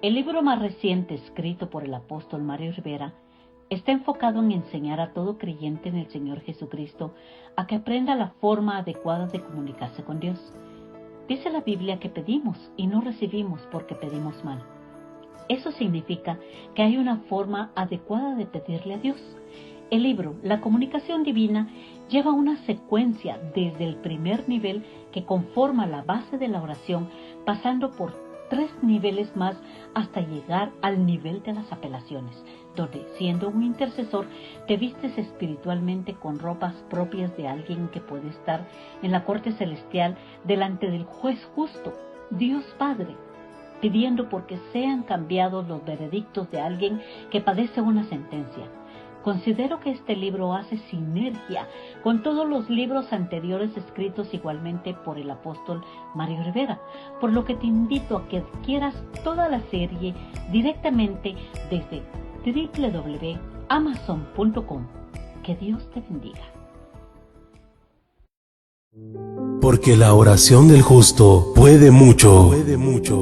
El libro más reciente, escrito por el apóstol Mario Rivera, está enfocado en enseñar a todo creyente en el Señor Jesucristo a que aprenda la forma adecuada de comunicarse con Dios. Dice la Biblia que pedimos y no recibimos porque pedimos mal. Eso significa que hay una forma adecuada de pedirle a Dios. El libro, La Comunicación Divina, lleva una secuencia desde el primer nivel que conforma la base de la oración, pasando por 3 niveles más hasta llegar al nivel de las apelaciones, donde, siendo un intercesor, te vistes espiritualmente con ropas propias de alguien que puede estar en la corte celestial delante del juez justo, Dios Padre, pidiendo porque sean cambiados los veredictos de alguien que padece una sentencia. Considero que este libro hace sinergia con todos los libros anteriores escritos igualmente por el apóstol Mario Rivera, por lo que te invito a que adquieras toda la serie directamente desde www.amazon.com. Que Dios te bendiga. Porque la oración del justo puede mucho,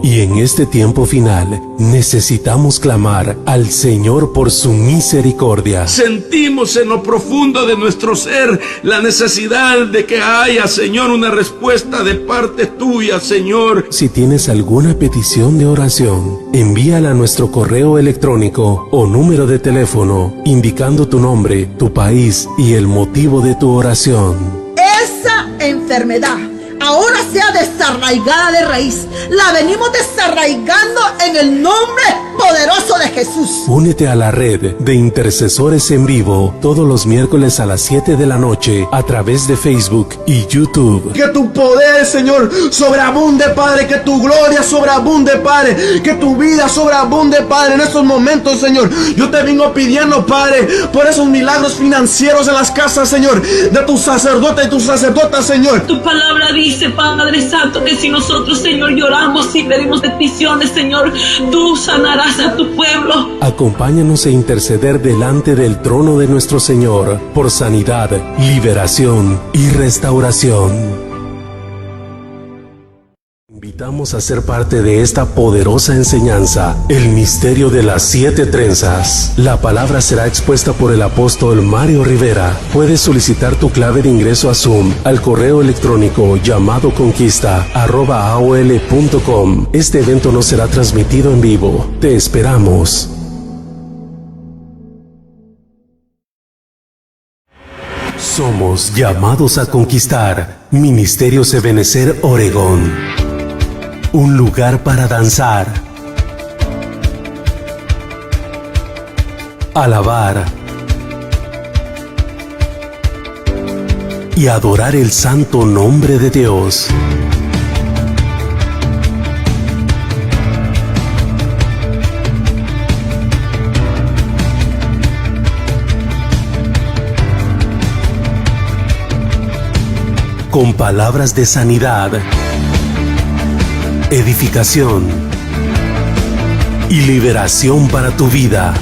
y en este tiempo final necesitamos clamar al Señor por su misericordia. Sentimos en lo profundo de nuestro ser la necesidad de que haya, Señor, una respuesta de parte tuya, Señor. Si tienes alguna petición de oración, envíala a nuestro correo electrónico o número de teléfono, indicando tu nombre, tu país y el motivo de tu oración. Esa enfermedad ahora sea desarraigada de raíz. La venimos desarraigando en el nombre poderoso de Jesús. Únete a la red de intercesores en vivo todos los miércoles a las 7 de la noche a través de Facebook y YouTube. Que tu poder, Señor, sobreabunde, Padre. Que tu gloria sobreabunde, Padre. Que tu vida sobreabunde, Padre, en estos momentos, Señor. Yo te vengo pidiendo, Padre, por esos milagros financieros en las casas, Señor, de tus sacerdotes y tus sacerdotas, Señor. Tu palabra dice, Padre Santo, que si nosotros, Señor, lloramos y pedimos peticiones, Señor, tú sanarás a tu pueblo. Acompáñanos a interceder delante del trono de nuestro Señor por sanidad, liberación y restauración. Invitamos a ser parte de esta poderosa enseñanza, el misterio de las 7 trenzas. La palabra será expuesta por el apóstol Mario Rivera. Puedes solicitar tu clave de ingreso a Zoom al correo electrónico llamadoconquista@aol.com. Este evento no será transmitido en vivo. Te esperamos. Somos llamados a conquistar. Ministerios Ebenecer Oregón. Un lugar para danzar, alabar y adorar el santo nombre de Dios. Con palabras de sanidad, edificación y liberación para tu vida.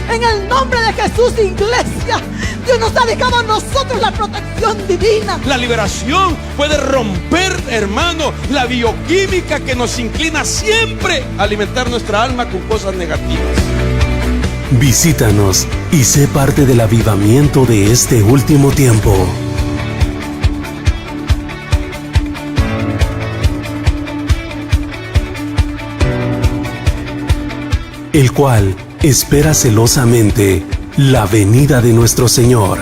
En el nombre de Jesús, iglesia, Dios nos ha dejado a nosotros la protección divina. La liberación puede romper, hermano, la bioquímica que nos inclina siempre a alimentar nuestra alma con cosas negativas. Visítanos y sé parte del avivamiento de este último tiempo. El cual espera celosamente la venida de nuestro Señor.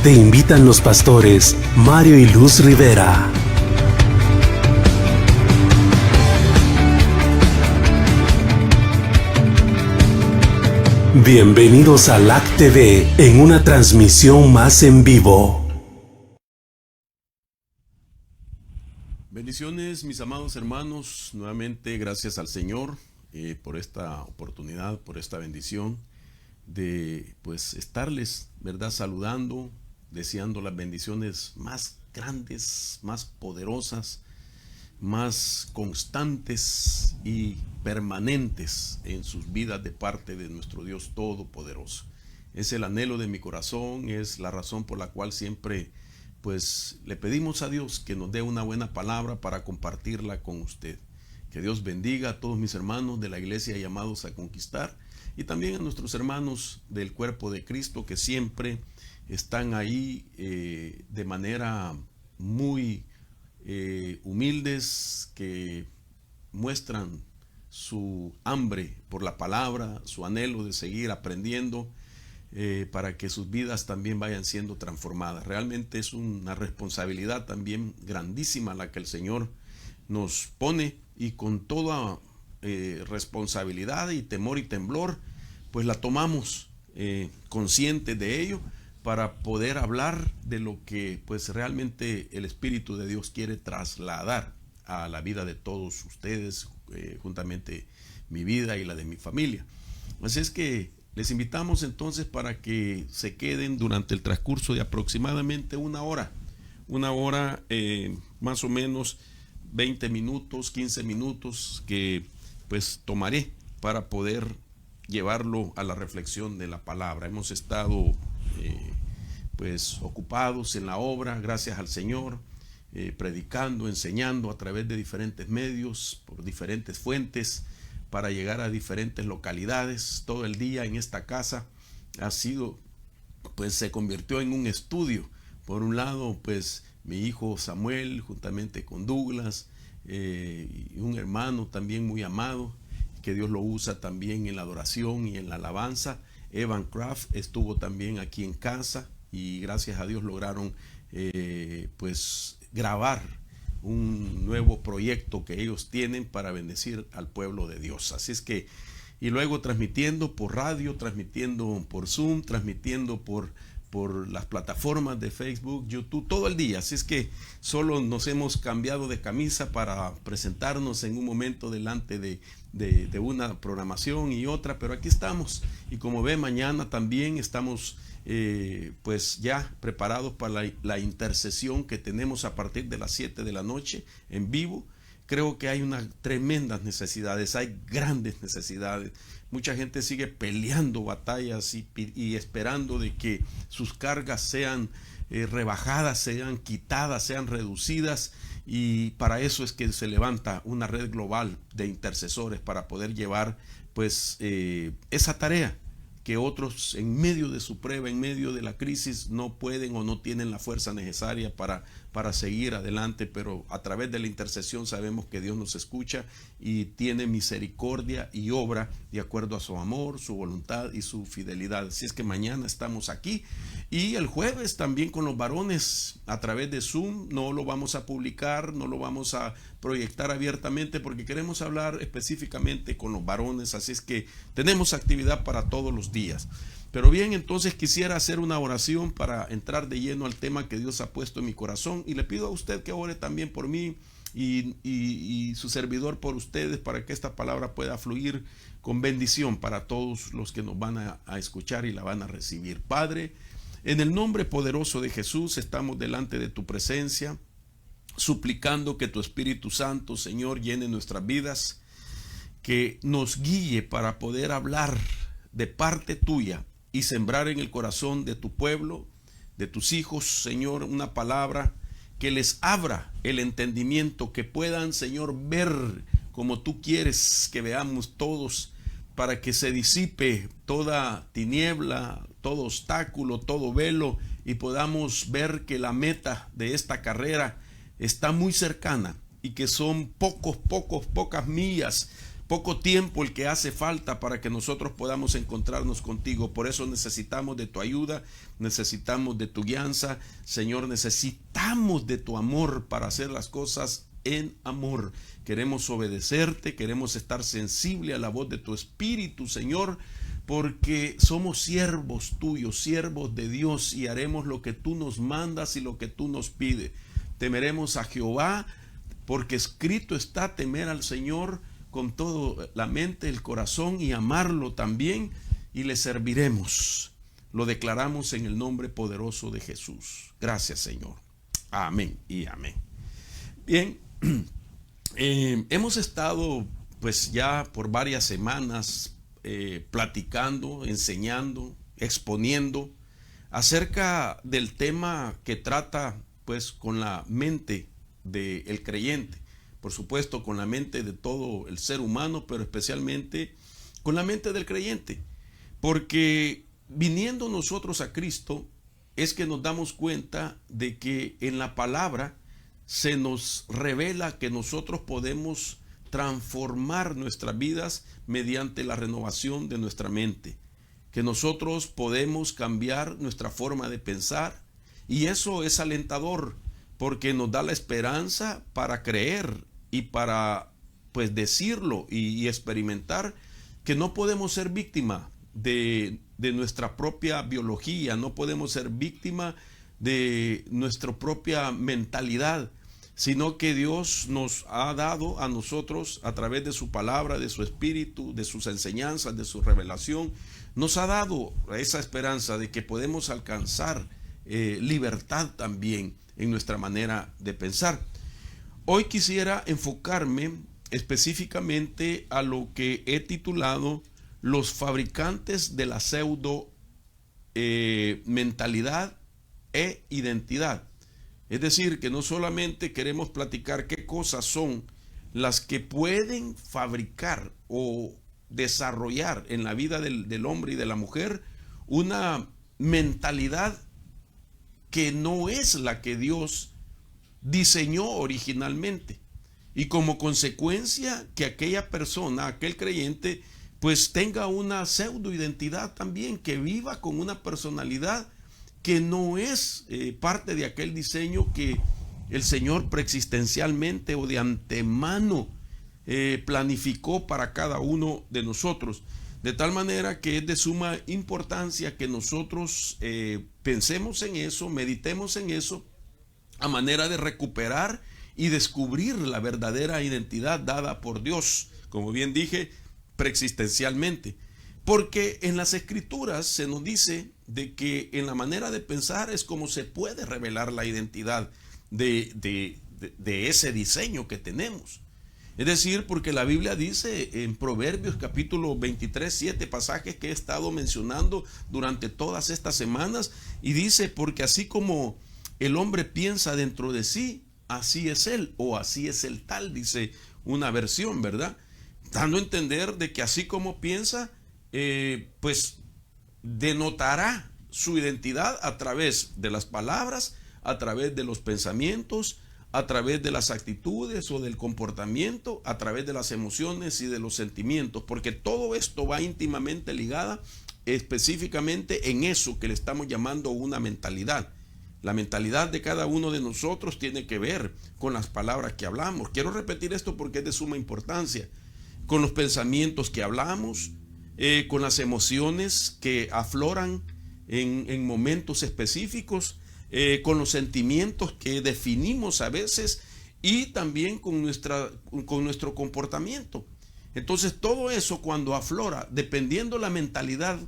Te invitan los pastores Mario y Luz Rivera. Bienvenidos a LAC TV en una transmisión más en vivo. Bendiciones, mis amados hermanos. Nuevamente, gracias al Señor por esta oportunidad, por esta bendición de estarles, ¿verdad?, saludando, deseando las bendiciones más grandes, más poderosas, más constantes y permanentes en sus vidas de parte de nuestro Dios Todopoderoso. es el anhelo de mi corazón, es la razón por la cual siempre pues le pedimos a Dios que nos dé una buena palabra para compartirla con usted. Que Dios bendiga a todos mis hermanos de la iglesia llamados a conquistar y también a nuestros hermanos del cuerpo de Cristo que siempre están ahí de manera muy humildes, que muestran su hambre por la palabra, su anhelo de seguir aprendiendo para que sus vidas también vayan siendo transformadas. Realmente es una responsabilidad también grandísima la que el Señor nos pone, y con toda responsabilidad y temor y temblor pues la tomamos consciente de ello, para poder hablar de lo que pues realmente el Espíritu de Dios quiere trasladar a la vida de todos ustedes, juntamente mi vida y la de mi familia. Así es que les invitamos entonces para que se queden durante el transcurso de aproximadamente una hora, más o menos 20 minutos, 15 minutos que pues tomaré para poder llevarlo a la reflexión de la palabra. Hemos estado pues ocupados en la obra, gracias al Señor, predicando, enseñando a través de diferentes medios, por diferentes fuentes, para llegar a diferentes localidades. Todo el día en esta casa ha sido, pues se convirtió en un estudio. Por un lado, pues mi hijo Samuel, juntamente con Douglas, y un hermano también muy amado, que Dios lo usa también en la adoración y en la alabanza. Evan Craft estuvo también aquí en casa y gracias a Dios lograron pues grabar un nuevo proyecto que ellos tienen para bendecir al pueblo de Dios. Así es que, y luego transmitiendo por radio, transmitiendo por Zoom, transmitiendo por las plataformas de Facebook, YouTube, todo el día. Así es que solo nos hemos cambiado de camisa para presentarnos en un momento delante de una programación y otra, pero aquí estamos. Y como ve, mañana también estamos pues ya preparados para la intercesión que tenemos a partir de las 7 de la noche en vivo. Creo que hay unas tremendas necesidades, hay grandes necesidades. Mucha gente sigue peleando batallas y esperando de que sus cargas sean rebajadas, sean quitadas, sean reducidas, y para eso es que se levanta una red global de intercesores para poder llevar pues esa tarea que otros en medio de su prueba, en medio de la crisis, no pueden o no tienen la fuerza necesaria para seguir adelante, pero a través de la intercesión sabemos que Dios nos escucha y tiene misericordia y obra de acuerdo a su amor, su voluntad y su fidelidad. Así es que mañana estamos aquí, y el jueves también con los varones a través de Zoom. No lo vamos a publicar, no lo vamos a proyectar abiertamente porque queremos hablar específicamente con los varones, así es que tenemos actividad para todos los días. Pero bien, entonces quisiera hacer una oración para entrar de lleno al tema que Dios ha puesto en mi corazón, y le pido a usted que ore también por mí y su servidor por ustedes, para que esta palabra pueda fluir con bendición para todos los que nos van a escuchar y la van a recibir. Padre, en el nombre poderoso de Jesús estamos delante de tu presencia, suplicando que tu Espíritu Santo, Señor, llene nuestras vidas, que nos guíe para poder hablar de parte tuya y sembrar en el corazón de tu pueblo, de tus hijos, Señor, una palabra que les abra el entendimiento, que puedan, Señor, ver como tú quieres que veamos todos, para que se disipe toda tiniebla, todo obstáculo, todo velo, y podamos ver que la meta de esta carrera está muy cercana, y que son pocas millas, poco tiempo el que hace falta para que nosotros podamos encontrarnos contigo. Por eso necesitamos de tu ayuda, necesitamos de tu guianza, Señor, necesitamos de tu amor para hacer las cosas en amor. Queremos obedecerte, queremos estar sensible a la voz de tu Espíritu, Señor, porque somos siervos tuyos, siervos de Dios, y haremos lo que tú nos mandas y lo que tú nos pides. Temeremos a Jehová, porque escrito está: temer al Señor con toda la mente, el corazón, y amarlo también, y le serviremos. Lo declaramos en el nombre poderoso de Jesús. Gracias, Señor. Amén y amén. Bien, hemos estado pues ya por varias semanas platicando, enseñando exponiendo acerca del tema que trata pues con la mente del creyente, por supuesto con la mente de todo el ser humano, pero especialmente con la mente del creyente, porque viniendo nosotros a Cristo es que nos damos cuenta de que en la palabra se nos revela que nosotros podemos transformar nuestras vidas mediante la renovación de nuestra mente, que nosotros podemos cambiar nuestra forma de pensar, y eso es alentador porque nos da la esperanza para creer y para pues decirlo y experimentar que no podemos ser víctima de nuestra propia biología, no podemos ser víctima de nuestra propia mentalidad, sino que Dios nos ha dado a nosotros a través de su palabra, de su espíritu, de sus enseñanzas, de su revelación, nos ha dado esa esperanza de que podemos alcanzar libertad también en nuestra manera de pensar. Hoy quisiera enfocarme específicamente a lo que he titulado los fabricantes de la pseudo mentalidad e identidad. Es decir, que no solamente queremos platicar qué cosas son las que pueden fabricar o desarrollar en la vida del hombre y de la mujer una mentalidad que no es la que Dios diseñó originalmente, y como consecuencia que aquella persona, aquel creyente, pues tenga una pseudo identidad también, que viva con una personalidad que no es parte de aquel diseño que el Señor preexistencialmente o de antemano planificó para cada uno de nosotros. De tal manera que es de suma importancia que nosotros pensemos en eso, meditemos en eso, a manera de recuperar y descubrir la verdadera identidad dada por Dios, como bien dije, preexistencialmente. Porque en las Escrituras se nos dice de que en la manera de pensar es como se puede revelar la identidad de ese diseño que tenemos. Es decir, porque la Biblia dice en Proverbios capítulo 23, 7 pasajes que he estado mencionando durante todas estas semanas, y dice: porque así como el hombre piensa dentro de sí, así es él, o así es el tal, dice una versión, ¿verdad? Dando a entender de que así como piensa, pues denotará su identidad a través de las palabras, a través de los pensamientos, a través de las actitudes o del comportamiento, a través de las emociones y de los sentimientos, porque todo esto va íntimamente ligada específicamente en eso que le estamos llamando una mentalidad. La mentalidad de cada uno de nosotros tiene que ver con las palabras que hablamos. Quiero repetir esto porque es de suma importancia. Con los pensamientos que hablamos, con las emociones que afloran en momentos específicos, con los sentimientos que definimos a veces, y también con nuestro comportamiento. Entonces todo eso, cuando aflora, dependiendo la mentalidad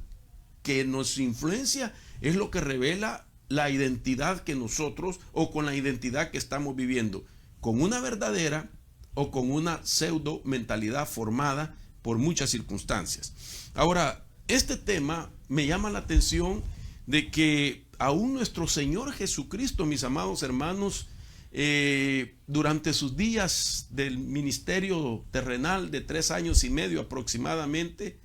que nos influencia, es lo que revela la identidad que nosotros, o con la identidad que estamos viviendo, con una verdadera o con una pseudo mentalidad formada por muchas circunstancias. Ahora, este tema me llama la atención de que aún nuestro Señor Jesucristo, mis amados hermanos, durante sus días del ministerio terrenal de 3 años y medio aproximadamente,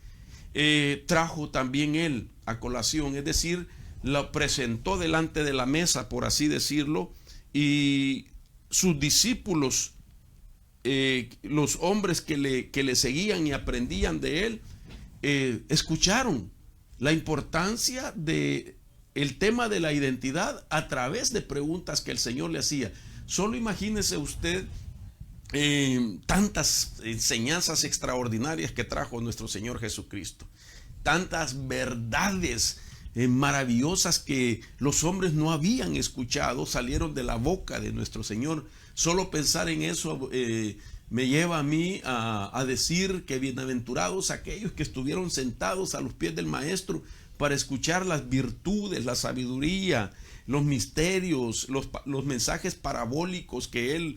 trajo también él a colación, es decir, lo presentó delante de la mesa, por así decirlo, y sus discípulos, los hombres que le seguían y aprendían de él, escucharon la importancia de el tema de la identidad a través de preguntas que el Señor le hacía. Solo imagínese usted tantas enseñanzas extraordinarias que trajo nuestro Señor Jesucristo, tantas verdades maravillosas que los hombres no habían escuchado, salieron de la boca de nuestro Señor. Solo pensar en eso me lleva a mí a decir que bienaventurados aquellos que estuvieron sentados a los pies del Maestro para escuchar las virtudes, la sabiduría, los misterios, los mensajes parabólicos que él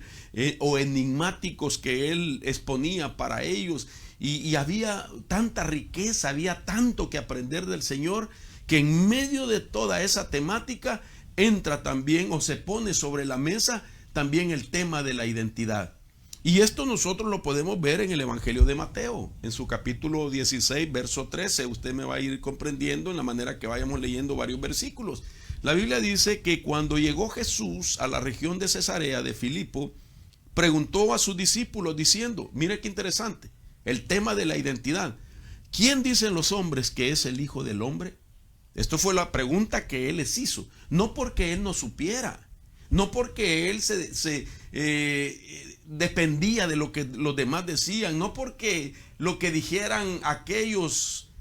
o enigmáticos que él exponía para ellos. Y había tanta riqueza, había tanto que aprender del Señor, que en medio de toda esa temática entra también o se pone sobre la mesa también el tema de la identidad. Y esto nosotros lo podemos ver en el Evangelio de Mateo, en su capítulo 16, verso 13. Usted me va a ir comprendiendo en la manera que vayamos leyendo varios versículos. La Biblia dice que cuando llegó Jesús a la región de Cesarea de Filipo, preguntó a sus discípulos diciendo, mire qué interesante, el tema de la identidad. ¿Quién dicen los hombres que es el Hijo del Hombre? Esto fue la pregunta que él les hizo. No porque él no supiera, no porque él se dependía de lo que los demás decían, no porque lo que dijeran aquellos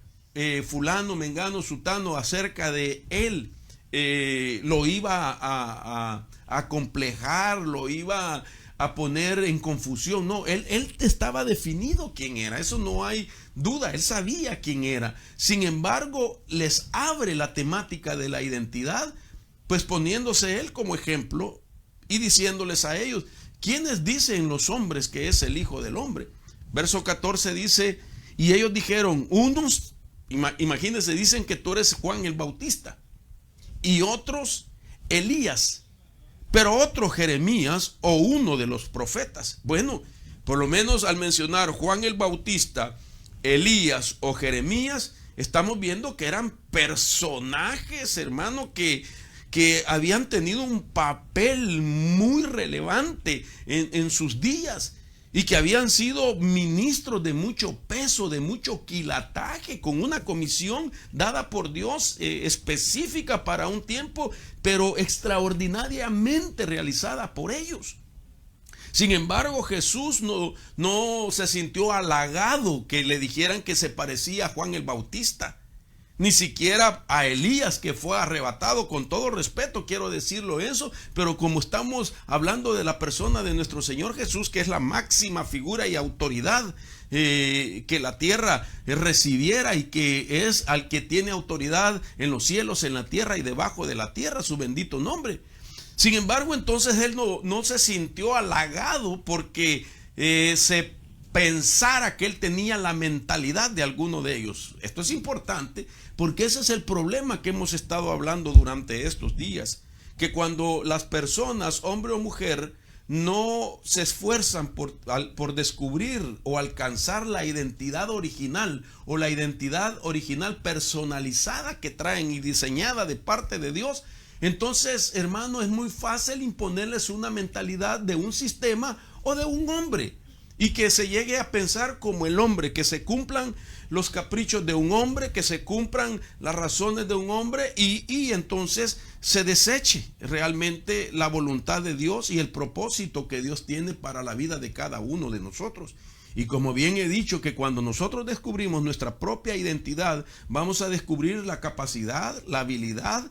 fulano, mengano, sutano acerca de él lo iba a acomplejar, lo iba a poner en confusión. No, él estaba definido quién era, eso no hay duda, él sabía quién era. Sin embargo, les abre la temática de la identidad, pues poniéndose él como ejemplo y diciéndoles a ellos, ¿quiénes dicen los hombres que es el Hijo del Hombre? Verso 14 dice, y ellos dijeron, unos, imagínense, dicen que tú eres Juan el Bautista, y otros Elías, pero otro Jeremías o uno de los profetas. Bueno, por lo menos al mencionar Juan el Bautista, Elías o Jeremías, estamos viendo que eran personajes, hermano, que habían tenido un papel muy relevante en sus días y que habían sido ministros de mucho peso, de mucho quilataje, con una comisión dada por Dios específica para un tiempo, pero extraordinariamente realizada por ellos. Sin embargo, Jesús no se sintió halagado que le dijeran que se parecía a Juan el Bautista, ni siquiera a Elías, que fue arrebatado. Con todo respeto quiero decirlo eso, pero como estamos hablando de la persona de nuestro Señor Jesús, que es la máxima figura y autoridad que la tierra recibiera, y que es al que tiene autoridad en los cielos, en la tierra y debajo de la tierra, su bendito nombre. Sin embargo, entonces él no se sintió halagado porque se pensara que él tenía la mentalidad de alguno de ellos. Esto es importante porque ese es el problema que hemos estado hablando durante estos días, que cuando las personas, hombre o mujer, no se esfuerzan por descubrir o alcanzar la identidad original o la identidad original personalizada que traen y diseñada de parte de Dios, entonces, hermano, es muy fácil imponerles una mentalidad de un sistema o de un hombre, y que se llegue a pensar como el hombre, que se cumplan los caprichos de un hombre, que se cumplan las razones de un hombre, y entonces se deseche realmente la voluntad de Dios y el propósito que Dios tiene para la vida de cada uno de nosotros. Y como bien he dicho, que cuando nosotros descubrimos nuestra propia identidad, vamos a descubrir la capacidad, la habilidad,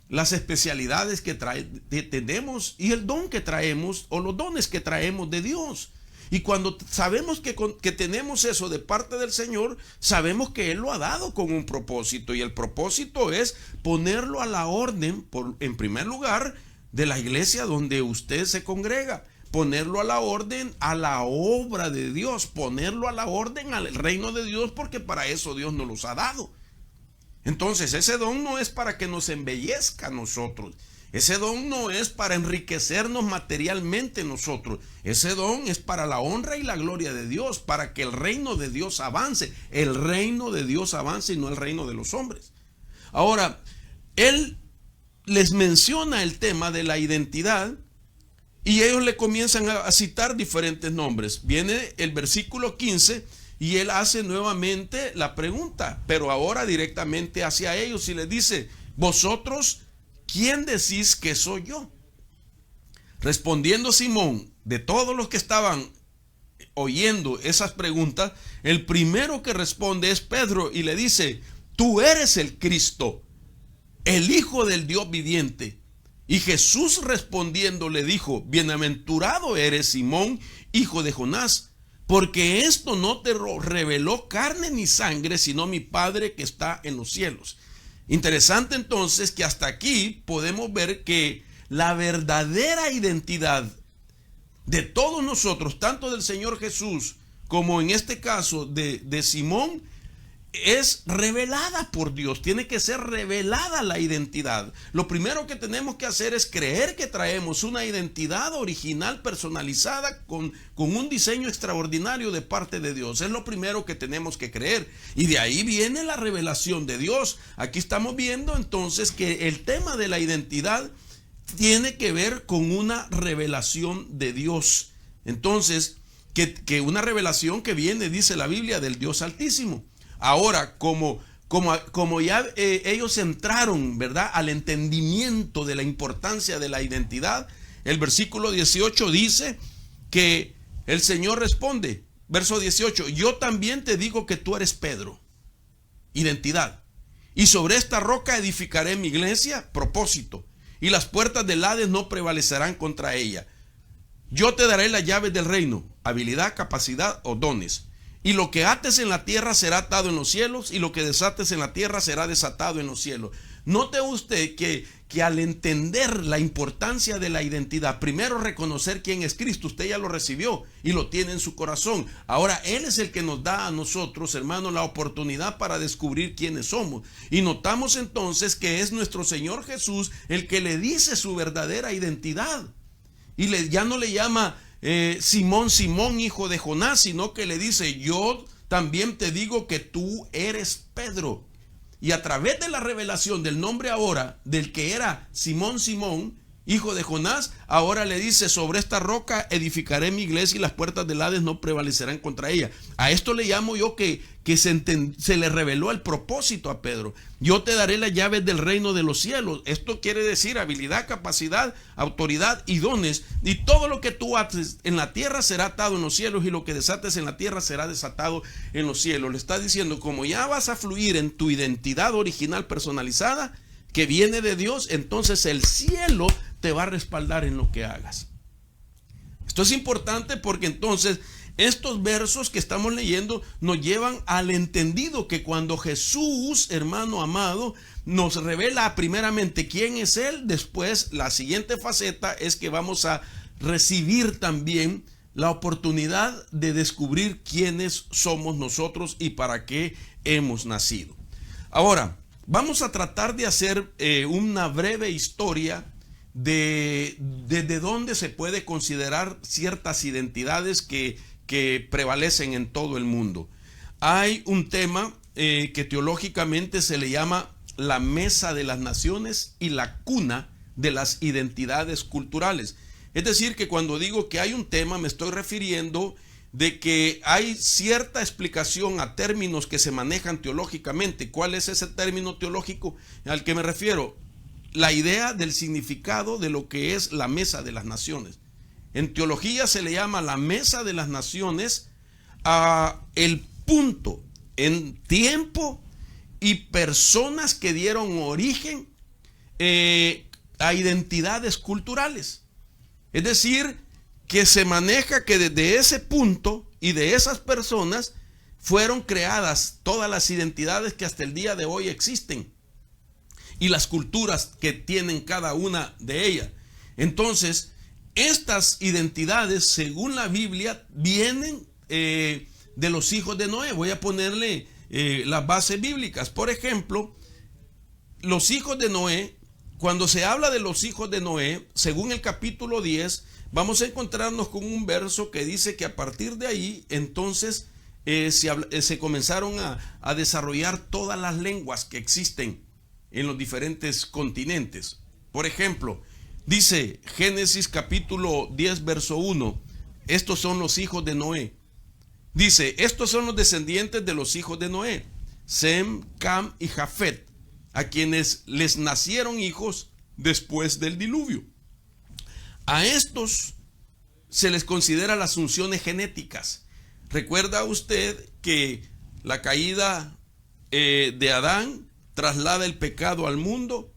las especialidades que tenemos y el don que traemos, o los dones que traemos de Dios. Y cuando sabemos que tenemos eso de parte del Señor, sabemos que Él lo ha dado con un propósito, y el propósito es ponerlo a la orden, en primer lugar, de la iglesia donde usted se congrega, ponerlo a la orden a la obra de Dios, ponerlo a la orden al reino de Dios, porque para eso Dios nos los ha dado. Entonces, ese don no es para que nos embellezca a nosotros. Ese don no es para enriquecernos materialmente nosotros. Ese don es para la honra y la gloria de Dios, para que el reino de Dios avance. El reino de Dios avance y no el reino de los hombres. Ahora, él les menciona el tema de la identidad y ellos le comienzan a citar diferentes nombres. Viene el versículo 15 y él hace nuevamente la pregunta, pero ahora directamente hacia ellos, y les dice: vosotros, ¿quién decís que soy yo? Respondiendo Simón, de todos los que estaban oyendo esas preguntas, el primero que responde es Pedro, y le dice: tú eres el Cristo, el Hijo del Dios viviente. Y Jesús respondiendo le dijo: bienaventurado eres, Simón, hijo de Jonás, porque esto no te reveló carne ni sangre, sino mi Padre que está en los cielos. Interesante entonces que hasta aquí podemos ver que la verdadera identidad de todos nosotros, tanto del Señor Jesús como en este caso de Simón, es revelada por Dios, tiene que ser revelada la identidad. Lo primero que tenemos que hacer es creer que traemos una identidad original, personalizada, con un diseño extraordinario de parte de Dios. Es lo primero que tenemos que creer, y de ahí viene la revelación de Dios. Aquí estamos viendo entonces que el tema de la identidad tiene que ver con una revelación de Dios. Entonces, que una revelación que viene, dice la Biblia, del Dios Altísimo. Ahora, como ya ellos entraron, ¿verdad?, al entendimiento de la importancia de la identidad, el versículo 18 dice que el Señor responde, verso 18, yo también te digo que tú eres Pedro, identidad, y sobre esta roca edificaré mi iglesia, propósito, y las puertas del Hades no prevalecerán contra ella. Yo te daré las llaves del reino, habilidad, capacidad o dones. Y lo que ates en la tierra será atado en los cielos, y lo que desates en la tierra será desatado en los cielos. Note usted que al entender la importancia de la identidad, primero reconocer quién es Cristo, usted ya lo recibió y lo tiene en su corazón. Ahora Él es el que nos da a nosotros, hermanos, la oportunidad para descubrir quiénes somos. Y notamos entonces que es nuestro Señor Jesús el que le dice su verdadera identidad. Y ya no le llama Simón, Simón, hijo de Jonás, sino que le dice, yo también te digo que tú eres Pedro. Y a través de la revelación del nombre ahora, del que era Simón, Simón, hijo de Jonás, ahora le dice, sobre esta roca edificaré mi iglesia y las puertas del Hades no prevalecerán contra ella. A esto le llamo yo que se le reveló el propósito a Pedro. Yo te daré las llaves del reino de los cielos. Esto quiere decir habilidad, capacidad, autoridad y dones. Y todo lo que tú haces en la tierra será atado en los cielos, y lo que desates en la tierra será desatado en los cielos. Le está diciendo, como ya vas a fluir en tu identidad original personalizada, que viene de Dios, entonces el cielo te va a respaldar en lo que hagas. Esto es importante porque entonces estos versos que estamos leyendo nos llevan al entendido que cuando Jesús, hermano amado, nos revela primeramente quién es Él, después la siguiente faceta es que vamos a recibir también la oportunidad de descubrir quiénes somos nosotros y para qué hemos nacido. Ahora, vamos a tratar de hacer una breve historia de dónde se puede considerar ciertas identidades que prevalecen en todo el mundo. Hay un tema que teológicamente se le llama la mesa de las naciones y la cuna de las identidades culturales. Es decir, que cuando digo que hay un tema, me estoy refiriendo de que hay cierta explicación a términos que se manejan teológicamente. ¿Cuál es ese término teológico al que me refiero? La idea del significado de lo que es la mesa de las naciones. En teología se le llama la mesa de las naciones a el punto en tiempo y personas que dieron origen a identidades culturales. Es decir, que se maneja que desde ese punto y de esas personas fueron creadas todas las identidades que hasta el día de hoy existen y las culturas que tienen cada una de ellas. Entonces, estas identidades, según la Biblia, vienen de los hijos de Noé. Voy a ponerle las bases bíblicas. Por ejemplo, los hijos de Noé, cuando se habla de los hijos de Noé, según el capítulo 10, vamos a encontrarnos con un verso que dice que a partir de ahí, entonces, se comenzaron a desarrollar todas las lenguas que existen en los diferentes continentes. Por ejemplo, dice Génesis capítulo 10, verso 1, estos son los hijos de Noé. Dice, estos son los descendientes de los hijos de Noé, Sem, Cam y Jafet, a quienes les nacieron hijos después del diluvio. A estos se les considera las funciones genéticas. ¿Recuerda usted que la caída de Adán traslada el pecado al mundo?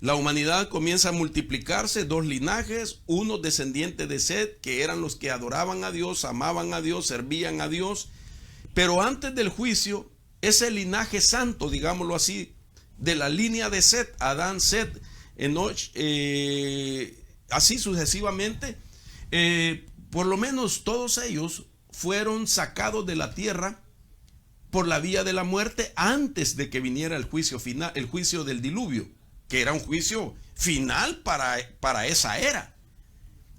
La humanidad comienza a multiplicarse, dos linajes, unos descendientes de Set, que eran los que adoraban a Dios, amaban a Dios, servían a Dios. Pero antes del juicio, ese linaje santo, digámoslo así, de la línea de Set, Adán, Set, Enoch, así sucesivamente, por lo menos todos ellos fueron sacados de la tierra por la vía de la muerte antes de que viniera el juicio final, el juicio del diluvio, que era un juicio final para esa era.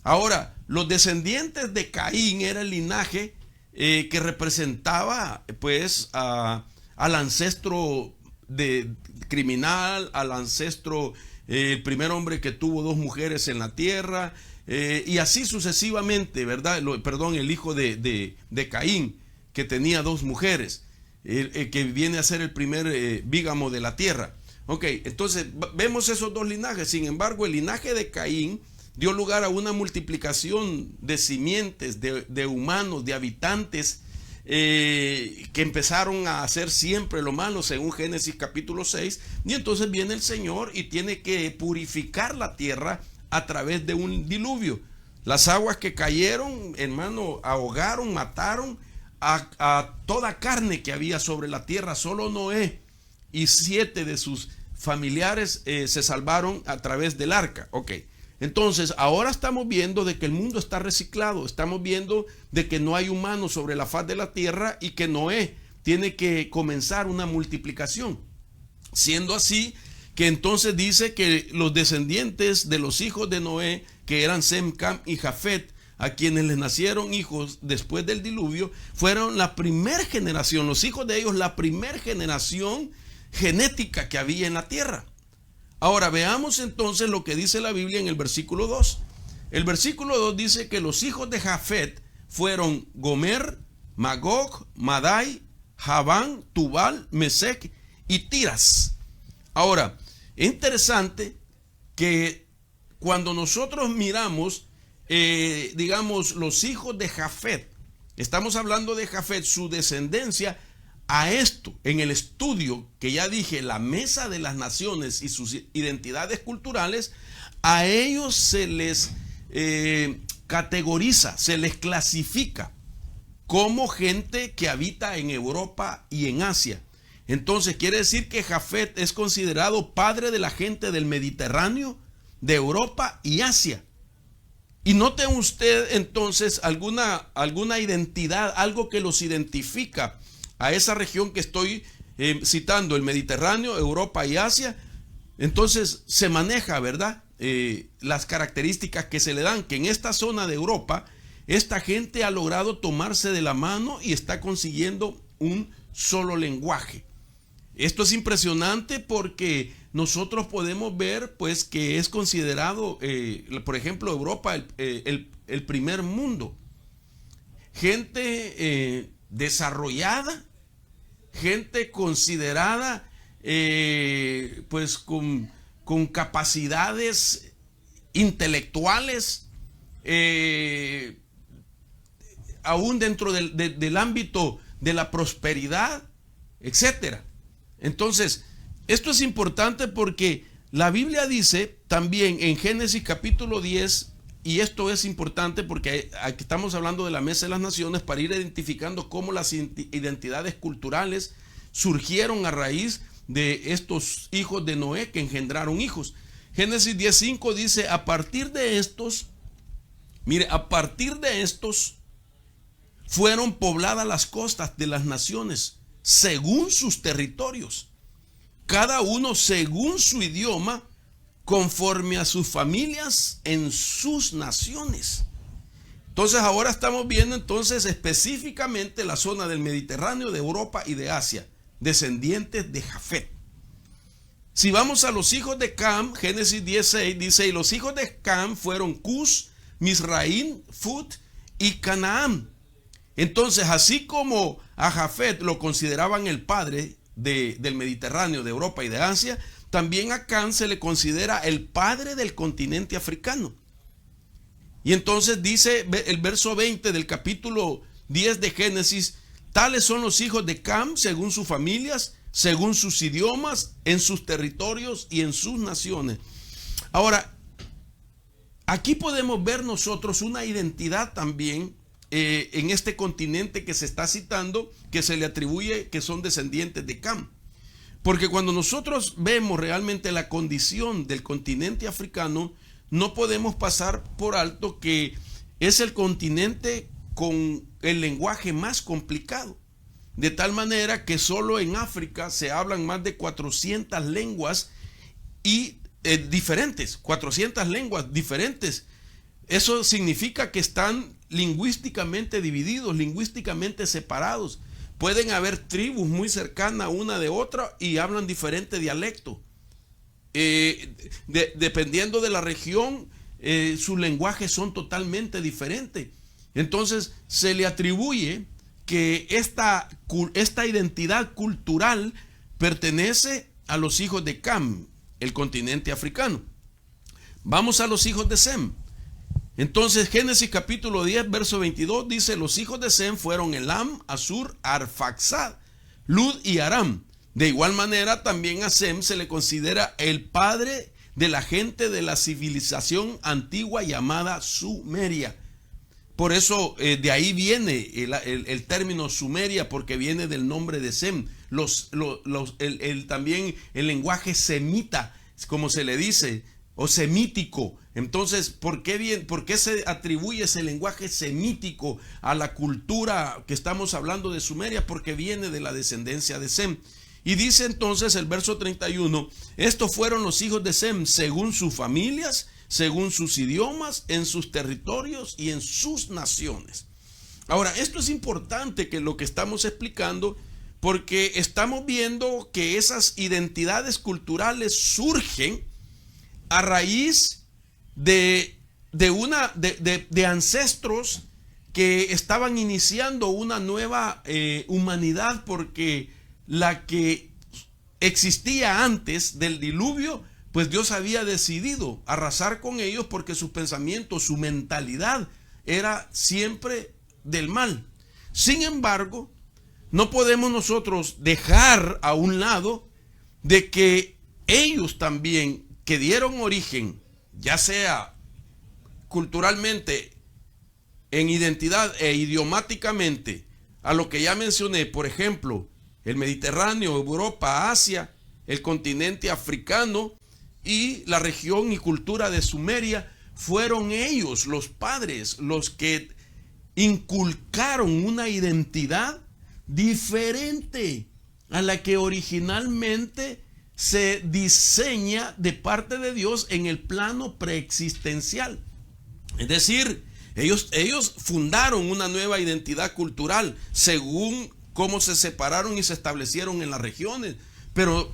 Ahora, los descendientes de Caín era el linaje que representaba pues al ancestro criminal, al ancestro, el primer hombre que tuvo 2 mujeres en la tierra, y así sucesivamente, ¿verdad? El hijo de Caín, que tenía 2 mujeres, que viene a ser el primer bígamo de la tierra. Ok, entonces vemos esos 2 linajes. Sin embargo, el linaje de Caín dio lugar a una multiplicación de simientes, de humanos, de habitantes, que empezaron a hacer siempre lo malo, según Génesis capítulo 6. Y entonces viene el Señor y tiene que purificar la tierra a través de un diluvio. Las aguas que cayeron, hermano, ahogaron, mataron a toda carne que había sobre la tierra. Solo Noé y 7 de sus familiares se salvaron a través del arca. Ok, entonces ahora estamos viendo de que el mundo está reciclado. Estamos viendo de que no hay humanos sobre la faz de la tierra y que Noé tiene que comenzar una multiplicación. Siendo así que entonces dice que los descendientes de los hijos de Noé, que eran Sem, Cam y Jafet, a quienes les nacieron hijos después del diluvio, fueron la primera generación, los hijos de ellos, la primera generación genética que había en la tierra. Ahora veamos entonces lo que dice la Biblia en el versículo 2. El versículo 2 dice que los hijos de Jafet fueron Gomer, Magog, Madai, Javán, Tubal, Mesec y Tiras. Ahora, es interesante que cuando nosotros miramos, digamos, los hijos de Jafet, estamos hablando de Jafet, su descendencia. A esto, en el estudio que ya dije, la mesa de las naciones y sus identidades culturales, a ellos se les categoriza, se les clasifica como gente que habita en Europa y en Asia. Entonces quiere decir que Jafet es considerado padre de la gente del Mediterráneo, de Europa y Asia. Y note usted entonces alguna identidad, algo que los identifica a esa región que estoy citando, el Mediterráneo, Europa y Asia. Entonces se maneja, ¿verdad? Las características que se le dan, que en esta zona de Europa, esta gente ha logrado tomarse de la mano y está consiguiendo un solo lenguaje. Esto es impresionante porque nosotros podemos ver pues que es considerado, por ejemplo, Europa el primer mundo. Gente desarrollada, gente considerada pues con capacidades intelectuales, aún dentro del ámbito de la prosperidad, etcétera. Entonces, esto es importante porque la Biblia dice también en Génesis capítulo 10, y esto es importante porque aquí estamos hablando de la mesa de las naciones para ir identificando cómo las identidades culturales surgieron a raíz de estos hijos de Noé que engendraron hijos. Génesis 10:5 dice, a partir de estos fueron pobladas las costas de las naciones según sus territorios, cada uno según su idioma, conforme a sus familias en sus naciones. Entonces ahora estamos viendo entonces específicamente la zona del Mediterráneo, de Europa y de Asia, descendientes de Jafet. Si vamos a los hijos de Cam, Génesis 10:6 dice, y los hijos de Cam fueron Cus, Misraim, Fut y Canaán. Entonces, así como a Jafet lo consideraban el padre del Mediterráneo, de Europa y de Asia, también a Cam se le considera el padre del continente africano. Y entonces dice el verso 20 del capítulo 10 de Génesis, tales son los hijos de Cam según sus familias, según sus idiomas, en sus territorios y en sus naciones. Ahora, aquí podemos ver nosotros una identidad también en este continente que se está citando, que se le atribuye que son descendientes de Cam. Porque cuando nosotros vemos realmente la condición del continente africano, no podemos pasar por alto que es el continente con el lenguaje más complicado. de tal manera que solo en África se hablan más de 400 lenguas y diferentes, 400 lenguas diferentes. Eso significa que están lingüísticamente divididos, lingüísticamente separados. Pueden haber tribus muy cercanas una de otra y hablan diferente dialecto. Dependiendo de la región, sus lenguajes son totalmente diferentes. Entonces se le atribuye que esta identidad cultural pertenece a los hijos de Cam, el continente africano. Vamos a los hijos de Sem. Entonces Génesis capítulo 10 verso 22 dice: los hijos de Sem fueron Elam, Asur, Arfaxad, Lud y Aram. De igual manera también a Sem se le considera el padre de la gente de la civilización antigua llamada Sumeria. Por eso de ahí viene el término Sumeria, porque viene del nombre de Sem. También el lenguaje semita, como se le dice, o semítico. Entonces, ¿por qué se atribuye ese lenguaje semítico a la cultura que estamos hablando de Sumeria? Porque viene de la descendencia de Sem. Y dice entonces el verso 31, estos fueron los hijos de Sem según sus familias, según sus idiomas, en sus territorios y en sus naciones. Ahora, esto es importante que lo que estamos explicando, porque estamos viendo que esas identidades culturales surgen a raíz de ancestros que estaban iniciando una nueva humanidad, porque la que existía antes del diluvio, pues Dios había decidido arrasar con ellos, porque sus pensamientos, su mentalidad era siempre del mal. Sin embargo, no podemos nosotros dejar a un lado de que ellos también, que dieron origen, ya sea culturalmente, en identidad e idiomáticamente, a lo que ya mencioné, por ejemplo, el Mediterráneo, Europa, Asia, el continente africano y la región y cultura de Sumeria, fueron ellos, los padres, los que inculcaron una identidad diferente a la que originalmente se diseña de parte de Dios en el plano preexistencial. Es decir, ellos fundaron una nueva identidad cultural según cómo se separaron y se establecieron en las regiones, pero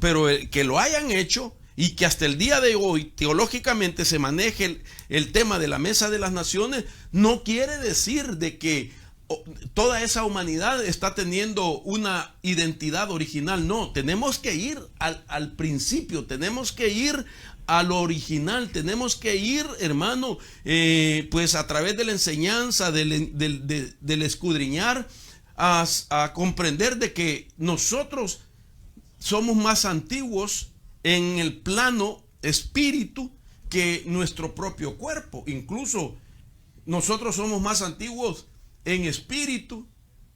que lo hayan hecho y que hasta el día de hoy teológicamente se maneje el tema de la mesa de las naciones, no quiere decir de que toda esa humanidad está teniendo una identidad original. No, tenemos que ir al principio, tenemos que ir a lo original, tenemos que ir, hermano, pues a través de la enseñanza, del escudriñar, a comprender de que nosotros somos más antiguos en el plano espíritu que nuestro propio cuerpo. Incluso nosotros somos más antiguos en espíritu,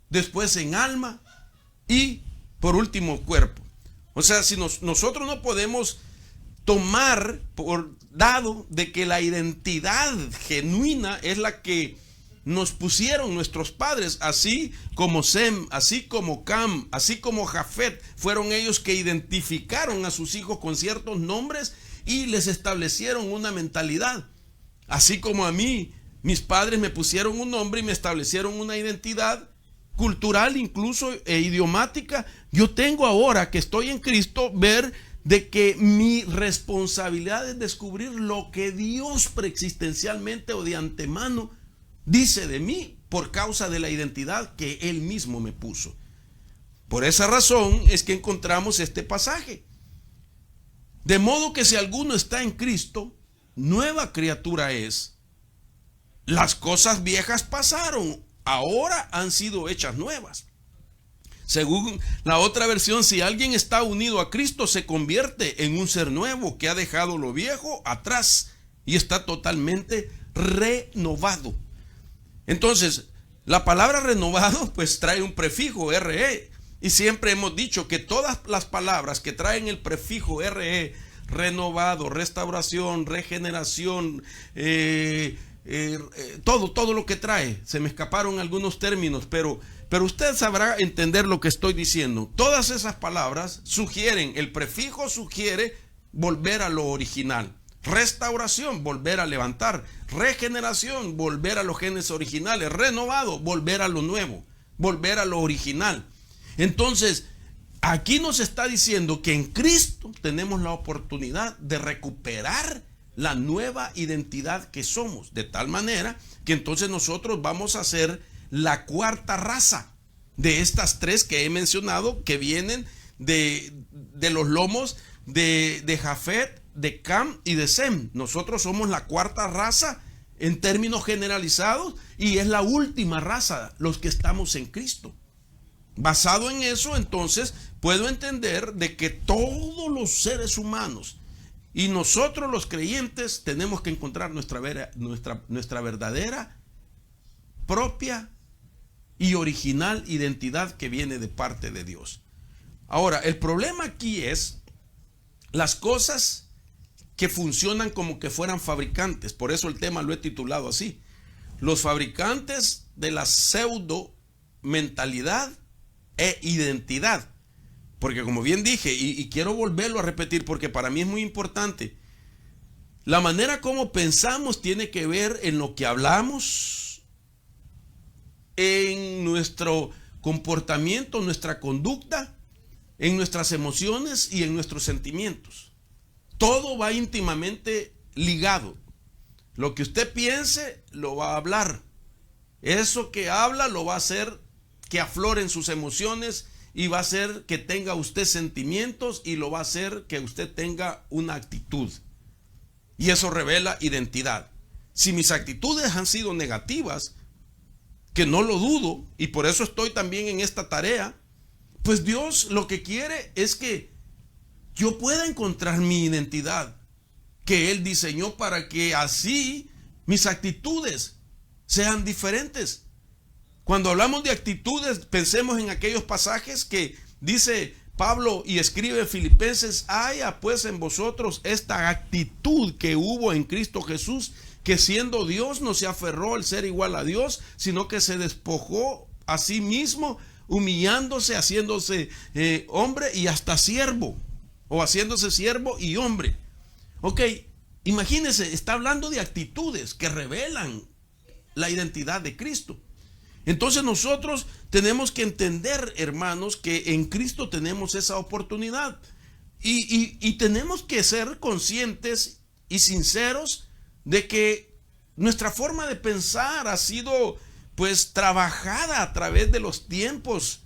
después en alma y por último cuerpo. O sea, si nosotros no podemos tomar por dado de que la identidad genuina es la que nos pusieron nuestros padres, así como Sem, así como Cam, así como Jafet, fueron ellos que identificaron a sus hijos con ciertos nombres y les establecieron una mentalidad. Así como a mí, mis padres me pusieron un nombre y me establecieron una identidad cultural, incluso idiomática. Yo tengo ahora que estoy en Cristo ver de que mi responsabilidad es descubrir lo que Dios preexistencialmente o de antemano dice de mí por causa de la identidad que Él mismo me puso. Por esa razón es que encontramos este pasaje. De modo que si alguno está en Cristo, nueva criatura es. Las cosas viejas pasaron, ahora han sido hechas nuevas. Según la otra versión, si alguien está unido a Cristo, se convierte en un ser nuevo que ha dejado lo viejo atrás y está totalmente renovado. Entonces, la palabra renovado pues trae un prefijo RE, y siempre hemos dicho que todas las palabras que traen el prefijo RE, renovado, restauración, regeneración, todo lo que trae, se me escaparon algunos términos, pero pero usted sabrá entender lo que estoy diciendo. Todas esas palabras sugieren, el prefijo sugiere volver a lo original. Restauración, volver a levantar. Regeneración, volver a los genes originales. Renovado, volver a lo nuevo, volver a lo original. Entonces, aquí nos está diciendo que en Cristo tenemos la oportunidad de recuperar la nueva identidad que somos, de tal manera que entonces nosotros vamos a ser la cuarta raza de estas tres que he mencionado, que vienen de los lomos de Jafet, de Cam y de Sem. Nosotros somos la cuarta raza en términos generalizados y es la última raza, los que estamos en Cristo. Basado en eso, entonces, puedo entender de que todos los seres humanos y nosotros los creyentes tenemos que encontrar nuestra verdadera, propia y original identidad que viene de parte de Dios. Ahora, el problema aquí es las cosas que funcionan como que fueran fabricantes. Por eso el tema lo he titulado así: los fabricantes de la pseudo mentalidad e identidad. Porque como bien dije, y quiero volverlo a repetir porque para mí es muy importante, la manera como pensamos tiene que ver en lo que hablamos, en nuestro comportamiento, nuestra conducta, en nuestras emociones y en nuestros sentimientos. Todo va íntimamente ligado. Lo que usted piense lo va a hablar. Eso que habla lo va a hacer que afloren sus emociones y va a hacer que tenga usted sentimientos y lo va a hacer que usted tenga una actitud. Y eso revela identidad. Si mis actitudes han sido negativas, que no lo dudo, y por eso estoy también en esta tarea, pues Dios lo que quiere es que yo pueda encontrar mi identidad que Él diseñó para que así mis actitudes sean diferentes. Cuando hablamos de actitudes, pensemos en aquellos pasajes que dice Pablo y escribe Filipenses: haya pues en vosotros esta actitud que hubo en Cristo Jesús, que siendo Dios no se aferró al ser igual a Dios, sino que se despojó a sí mismo, humillándose, haciéndose hombre y hasta siervo, o haciéndose siervo y hombre. Ok, imagínense, está hablando de actitudes que revelan la identidad de Cristo. Entonces nosotros tenemos que entender, hermanos, que en Cristo tenemos esa oportunidad y tenemos que ser conscientes y sinceros de que nuestra forma de pensar ha sido pues trabajada a través de los tiempos,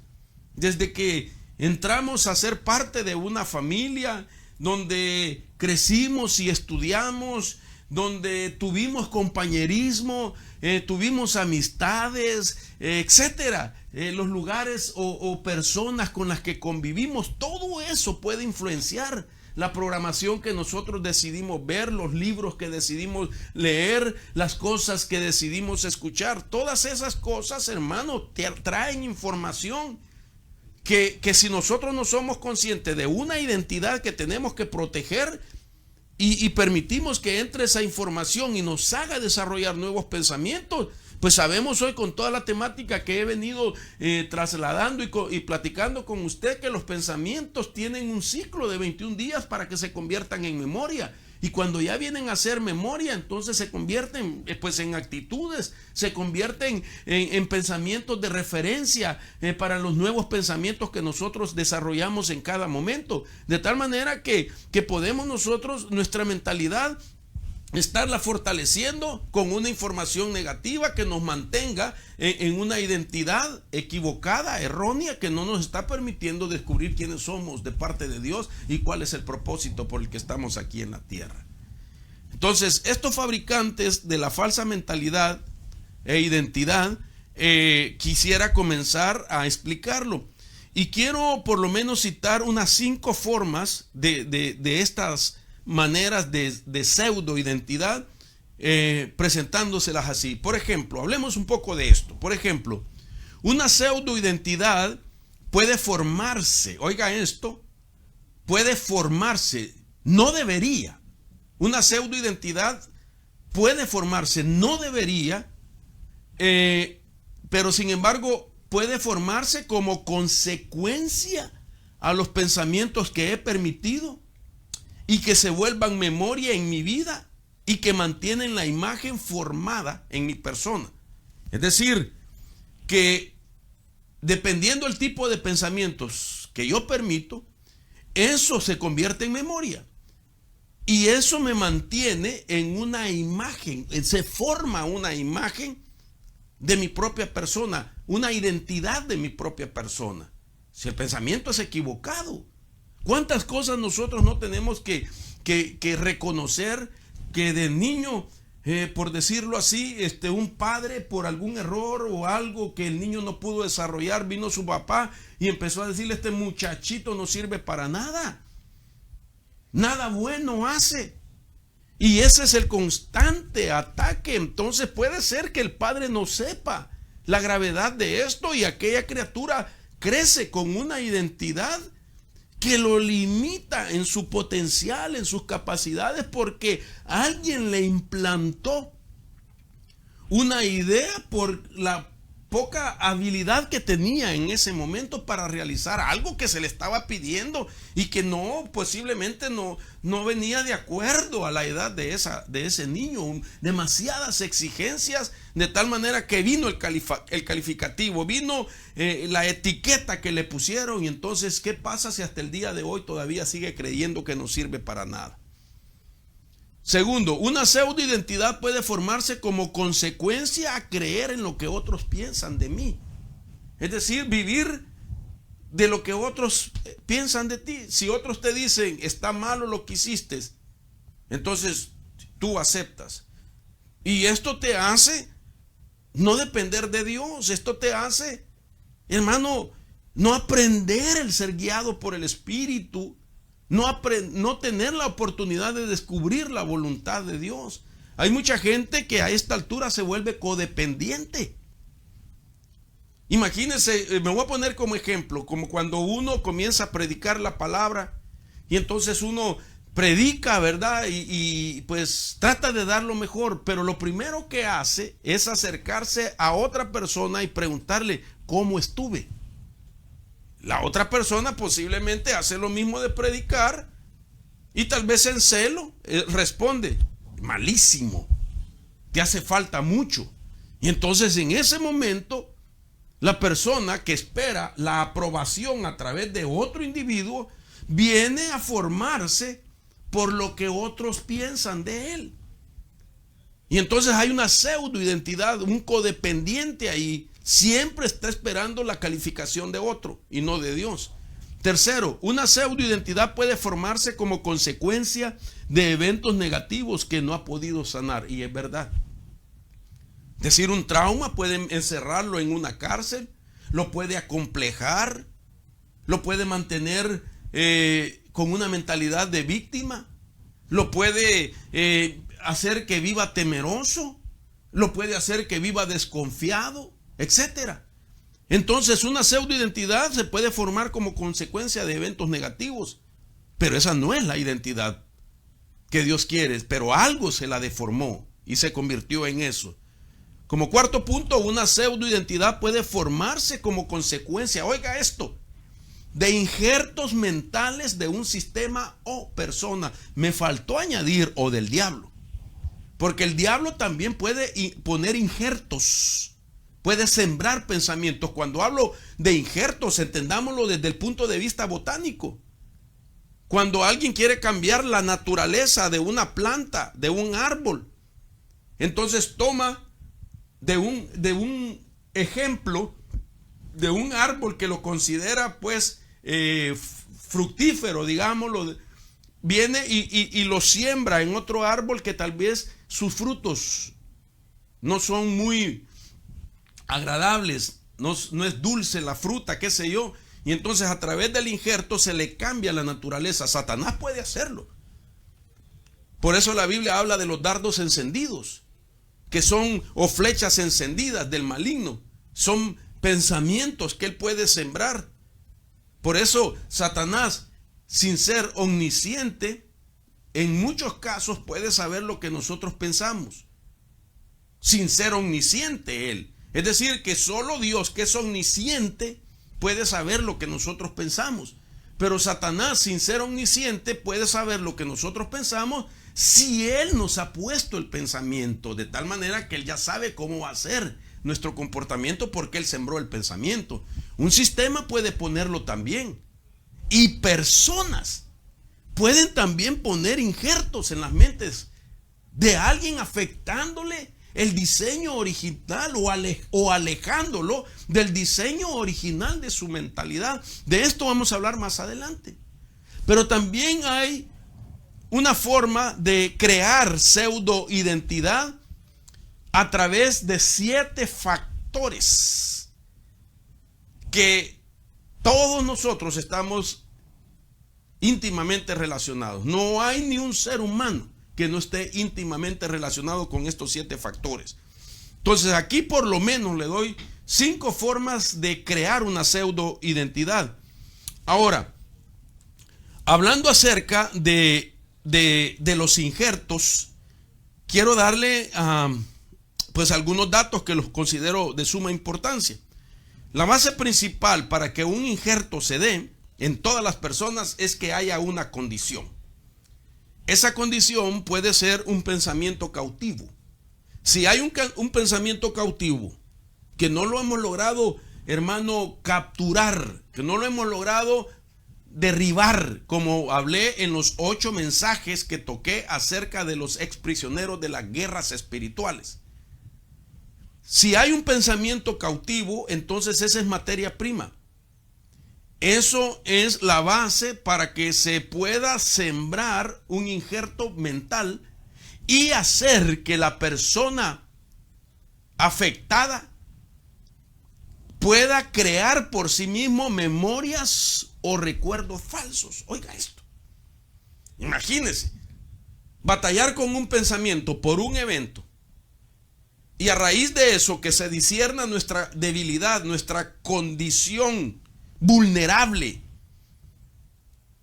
desde que entramos a ser parte de una familia donde crecimos y estudiamos, donde tuvimos compañerismo, tuvimos amistades, etcétera. Los lugares o personas con las que convivimos, todo eso puede influenciar la programación que nosotros decidimos ver, los libros que decidimos leer, las cosas que decidimos escuchar. Todas esas cosas, hermano, te traen información que si nosotros no somos conscientes de una identidad que tenemos que proteger y permitimos que entre esa información y nos haga desarrollar nuevos pensamientos, pues sabemos hoy con toda la temática que he venido trasladando y platicando con usted, que los pensamientos tienen un ciclo de 21 días para que se conviertan en memoria. Y cuando ya vienen a ser memoria, entonces se convierten pues en actitudes, se convierten en pensamientos de referencia para los nuevos pensamientos que nosotros desarrollamos en cada momento. De tal manera que podemos nosotros, nuestra mentalidad, estarla fortaleciendo con una información negativa que nos mantenga en una identidad equivocada, errónea, que no nos está permitiendo descubrir quiénes somos de parte de Dios y cuál es el propósito por el que estamos aquí en la tierra. Entonces, estos fabricantes de la falsa mentalidad e identidad, quisiera comenzar a explicarlo. Y quiero por lo menos citar unas 5 formas de estas maneras de pseudo identidad, presentándoselas así. Por ejemplo, hablemos un poco de esto. Por ejemplo, una pseudo identidad puede formarse, oiga esto, puede formarse, no debería. Una pseudo identidad puede formarse, no debería, pero sin embargo puede formarse como consecuencia a los pensamientos que he permitido y que se vuelvan memoria en mi vida y que mantienen la imagen formada en mi persona. Es decir, que dependiendo del tipo de pensamientos que yo permito, eso se convierte en memoria. Y eso me mantiene en una imagen, se forma una imagen de mi propia persona, una identidad de mi propia persona. Si el pensamiento es equivocado, ¿cuántas cosas nosotros no tenemos que reconocer que de niño, por decirlo así, un padre por algún error o algo que el niño no pudo desarrollar, vino su papá y empezó a decirle: este muchachito no sirve para nada, nada bueno hace? Y ese es el constante ataque. Entonces puede ser que el padre no sepa la gravedad de esto y aquella criatura crece con una identidad que lo limita en su potencial, en sus capacidades, porque alguien le implantó una idea por la poca habilidad que tenía en ese momento para realizar algo que se le estaba pidiendo y que posiblemente no venía de acuerdo a la edad de ese niño. Demasiadas exigencias, de tal manera que vino el calificativo, vino la etiqueta que le pusieron. Y entonces, ¿qué pasa si hasta el día de hoy todavía sigue creyendo que no sirve para nada? Segundo, una pseudoidentidad puede formarse como consecuencia a creer en lo que otros piensan de mí. Es decir, vivir de lo que otros piensan de ti. Si otros te dicen: está malo lo que hiciste, entonces tú aceptas. Y esto te hace no depender de Dios. Esto te hace, hermano, no aprender el ser guiado por el Espíritu. No tener la oportunidad de descubrir la voluntad de Dios. Hay mucha gente que a esta altura se vuelve codependiente. Imagínense, me voy a poner como ejemplo, como cuando uno comienza a predicar la palabra y entonces uno predica, ¿verdad? Y pues trata de dar lo mejor, pero lo primero que hace es acercarse a otra persona y preguntarle: ¿cómo estuve? La otra persona posiblemente hace lo mismo de predicar y tal vez en celo responde: malísimo, te hace falta mucho. Y entonces en ese momento la persona que espera la aprobación a través de otro individuo viene a formarse por lo que otros piensan de él. Y entonces hay una pseudoidentidad, un codependiente ahí. Siempre está esperando la calificación de otro y no de Dios. Tercero, una pseudoidentidad puede formarse como consecuencia de eventos negativos que no ha podido sanar. Y es verdad. Es decir, un trauma puede encerrarlo en una cárcel, lo puede acomplejar, lo puede mantener con una mentalidad de víctima, lo puede hacer que viva temeroso, lo puede hacer que viva desconfiado, etcétera. Entonces una pseudoidentidad se puede formar como consecuencia de eventos negativos, pero esa no es la identidad que Dios quiere, pero algo se la deformó y se convirtió en eso. Como cuarto punto, una pseudoidentidad puede formarse como consecuencia, oiga esto, de injertos mentales de un sistema o persona. Me faltó añadir: o del diablo, porque el diablo también puede poner injertos. Puede sembrar pensamientos. Cuando hablo de injertos, entendámoslo desde el punto de vista botánico. Cuando alguien quiere cambiar la naturaleza de una planta, de un árbol, entonces toma de un ejemplo de un árbol que lo considera pues fructífero, digámoslo, viene y lo siembra en otro árbol que tal vez sus frutos no son muy agradables, no es dulce la fruta, qué sé yo, y entonces a través del injerto se le cambia la naturaleza. Satanás puede hacerlo. Por eso la Biblia habla de los dardos encendidos, que son, o flechas encendidas del maligno, son pensamientos que él puede sembrar. Por eso Satanás, sin ser omnisciente, en muchos casos puede saber lo que nosotros pensamos, sin ser omnisciente él. Es decir, que solo Dios, que es omnisciente, puede saber lo que nosotros pensamos. Pero Satanás, sin ser omnisciente, puede saber lo que nosotros pensamos si él nos ha puesto el pensamiento, de tal manera que él ya sabe cómo va a ser nuestro comportamiento porque él sembró el pensamiento. Un sistema puede ponerlo también. Y personas pueden también poner injertos en las mentes de alguien, afectándole el diseño original o alejándolo del diseño original de su mentalidad. De esto vamos a hablar más adelante. Pero también hay una forma de crear pseudo identidad a través de 7 factores que todos nosotros estamos íntimamente relacionados. No hay ni un ser humano que no esté íntimamente relacionado con estos 7 factores. Entonces aquí por lo menos le doy 5 formas de crear una pseudo identidad. Ahora, hablando acerca de los injertos, quiero darle pues algunos datos que los considero de suma importancia. La base principal para que un injerto se dé en todas las personas es que haya una condición. Esa condición puede ser un pensamiento cautivo. Si hay un pensamiento cautivo que no lo hemos logrado, hermano, capturar, que no lo hemos logrado derribar, como hablé en los 8 mensajes que toqué acerca de los exprisioneros de las guerras espirituales. Si hay un pensamiento cautivo, entonces esa es materia prima. Eso es la base para que se pueda sembrar un injerto mental y hacer que la persona afectada pueda crear por sí mismo memorias o recuerdos falsos. Oiga esto. Imagínese, batallar con un pensamiento por un evento y a raíz de eso que se discierna nuestra debilidad, nuestra condición vulnerable,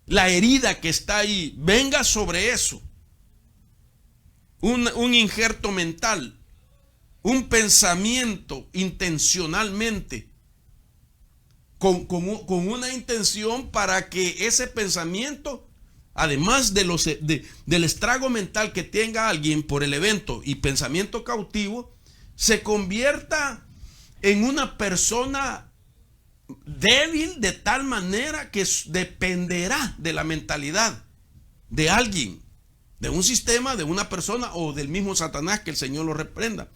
la herida que está ahí, venga sobre eso un injerto mental, un pensamiento intencionalmente, con una intención para que ese pensamiento, además de del estrago mental que tenga alguien por el evento y pensamiento cautivo, se convierta en una persona débil de tal manera que dependerá de la mentalidad de alguien, de un sistema, de una persona o del mismo Satanás, que el Señor lo reprenda.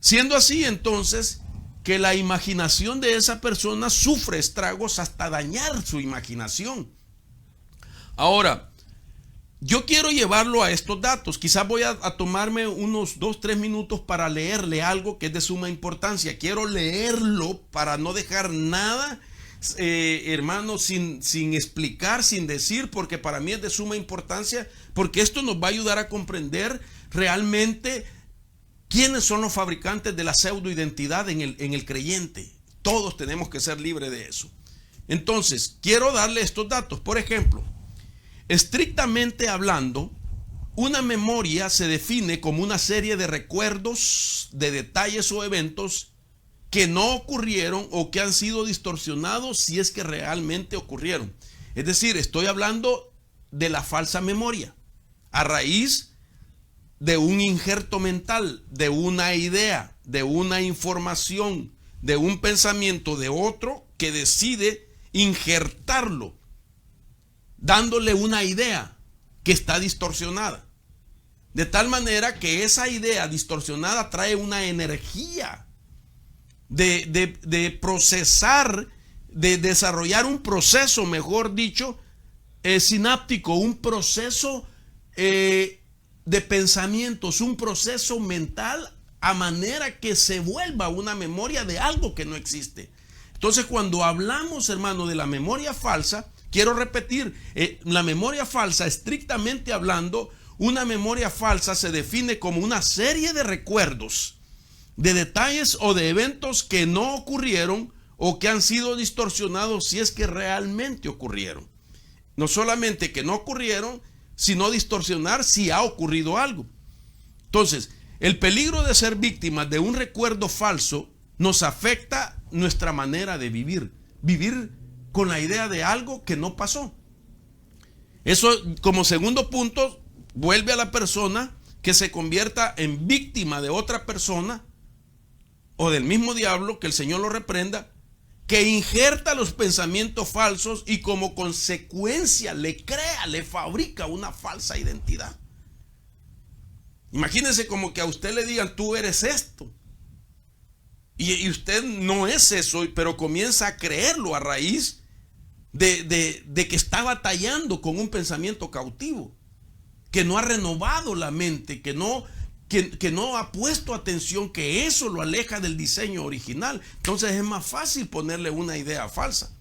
Siendo así, entonces, que la imaginación de esa persona sufre estragos hasta dañar su imaginación. Ahora, yo quiero llevarlo a estos datos. Quizás voy a tomarme unos 2-3 minutos para leerle algo que es de suma importancia. Quiero leerlo para no dejar nada, hermano, sin explicar, sin decir, porque para mí es de suma importancia, porque esto nos va a ayudar a comprender realmente quiénes son los fabricantes de la pseudoidentidad en el creyente. Todos tenemos que ser libres de eso. Entonces, quiero darle estos datos. Por ejemplo, estrictamente hablando, una memoria se define como una serie de recuerdos, de detalles o eventos que no ocurrieron o que han sido distorsionados si es que realmente ocurrieron. Es decir, estoy hablando de la falsa memoria a raíz de un injerto mental, de una idea, de una información, de un pensamiento de otro que decide injertarlo, dándole una idea que está distorsionada. De tal manera que esa idea distorsionada trae una energía de procesar, de desarrollar un proceso, mejor dicho, sináptico, un proceso de pensamientos, un proceso mental, a manera que se vuelva una memoria de algo que no existe. Entonces, cuando hablamos, hermano, de la memoria falsa, quiero repetir, la memoria falsa, estrictamente hablando, una memoria falsa se define como una serie de recuerdos, de detalles o de eventos que no ocurrieron o que han sido distorsionados si es que realmente ocurrieron. No solamente que no ocurrieron, sino distorsionar si ha ocurrido algo. Entonces, el peligro de ser víctima de un recuerdo falso nos afecta nuestra manera de vivir. Vivir con la idea de algo que no pasó. Eso, como segundo punto, vuelve a la persona que se convierta en víctima de otra persona o del mismo diablo, que el Señor lo reprenda, que injerta los pensamientos falsos y como consecuencia le crea, le fabrica una falsa identidad. Imagínense como que a usted le digan: tú eres esto, y usted no es eso, pero comienza a creerlo a raíz de que está batallando con un pensamiento cautivo, que no ha renovado la mente, que no ha puesto atención, que eso lo aleja del diseño original. Entonces es más fácil ponerle una idea falsa.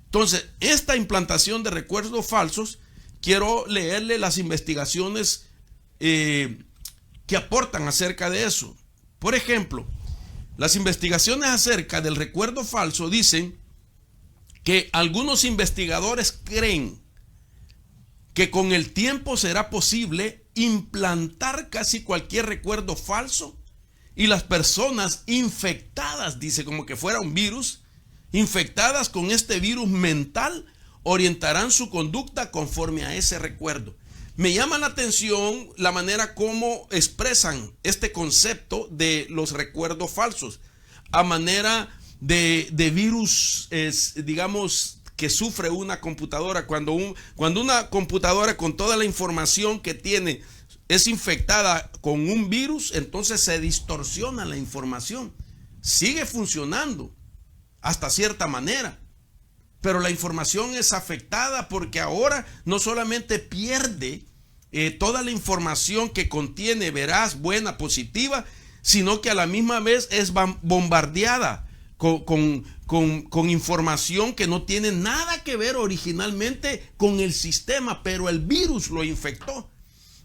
Entonces, esta implantación de recuerdos falsos, quiero leerle las investigaciones que aportan acerca de eso. Por ejemplo, las investigaciones acerca del recuerdo falso dicen que algunos investigadores creen que con el tiempo será posible implantar casi cualquier recuerdo falso, y las personas infectadas, dice, como que fuera un virus, infectadas con este virus mental, orientarán su conducta conforme a ese recuerdo. Me llama la atención la manera como expresan este concepto de los recuerdos falsos, a manera de virus, digamos, que sufre una computadora. Cuando una computadora, con toda la información que tiene, es infectada con un virus, entonces se distorsiona la información. Sigue funcionando hasta cierta manera, pero la información es afectada, porque ahora no solamente pierde toda la información que contiene, veraz, buena, positiva, sino que a la misma vez es bombardeada con información que no tiene nada que ver originalmente con el sistema, pero el virus lo infectó.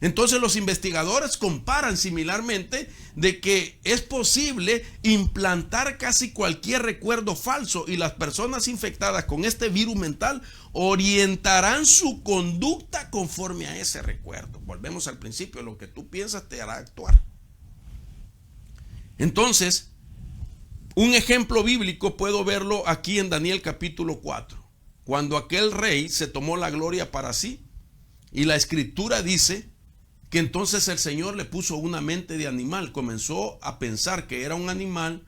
Entonces los investigadores comparan similarmente de que es posible implantar casi cualquier recuerdo falso, y las personas infectadas con este virus mental orientarán su conducta conforme a ese recuerdo. Volvemos al principio: lo que tú piensas te hará actuar. Entonces, un ejemplo bíblico puedo verlo aquí en Daniel capítulo 4, cuando aquel rey se tomó la gloria para sí, y la escritura dice que entonces el Señor le puso una mente de animal, comenzó a pensar que era un animal,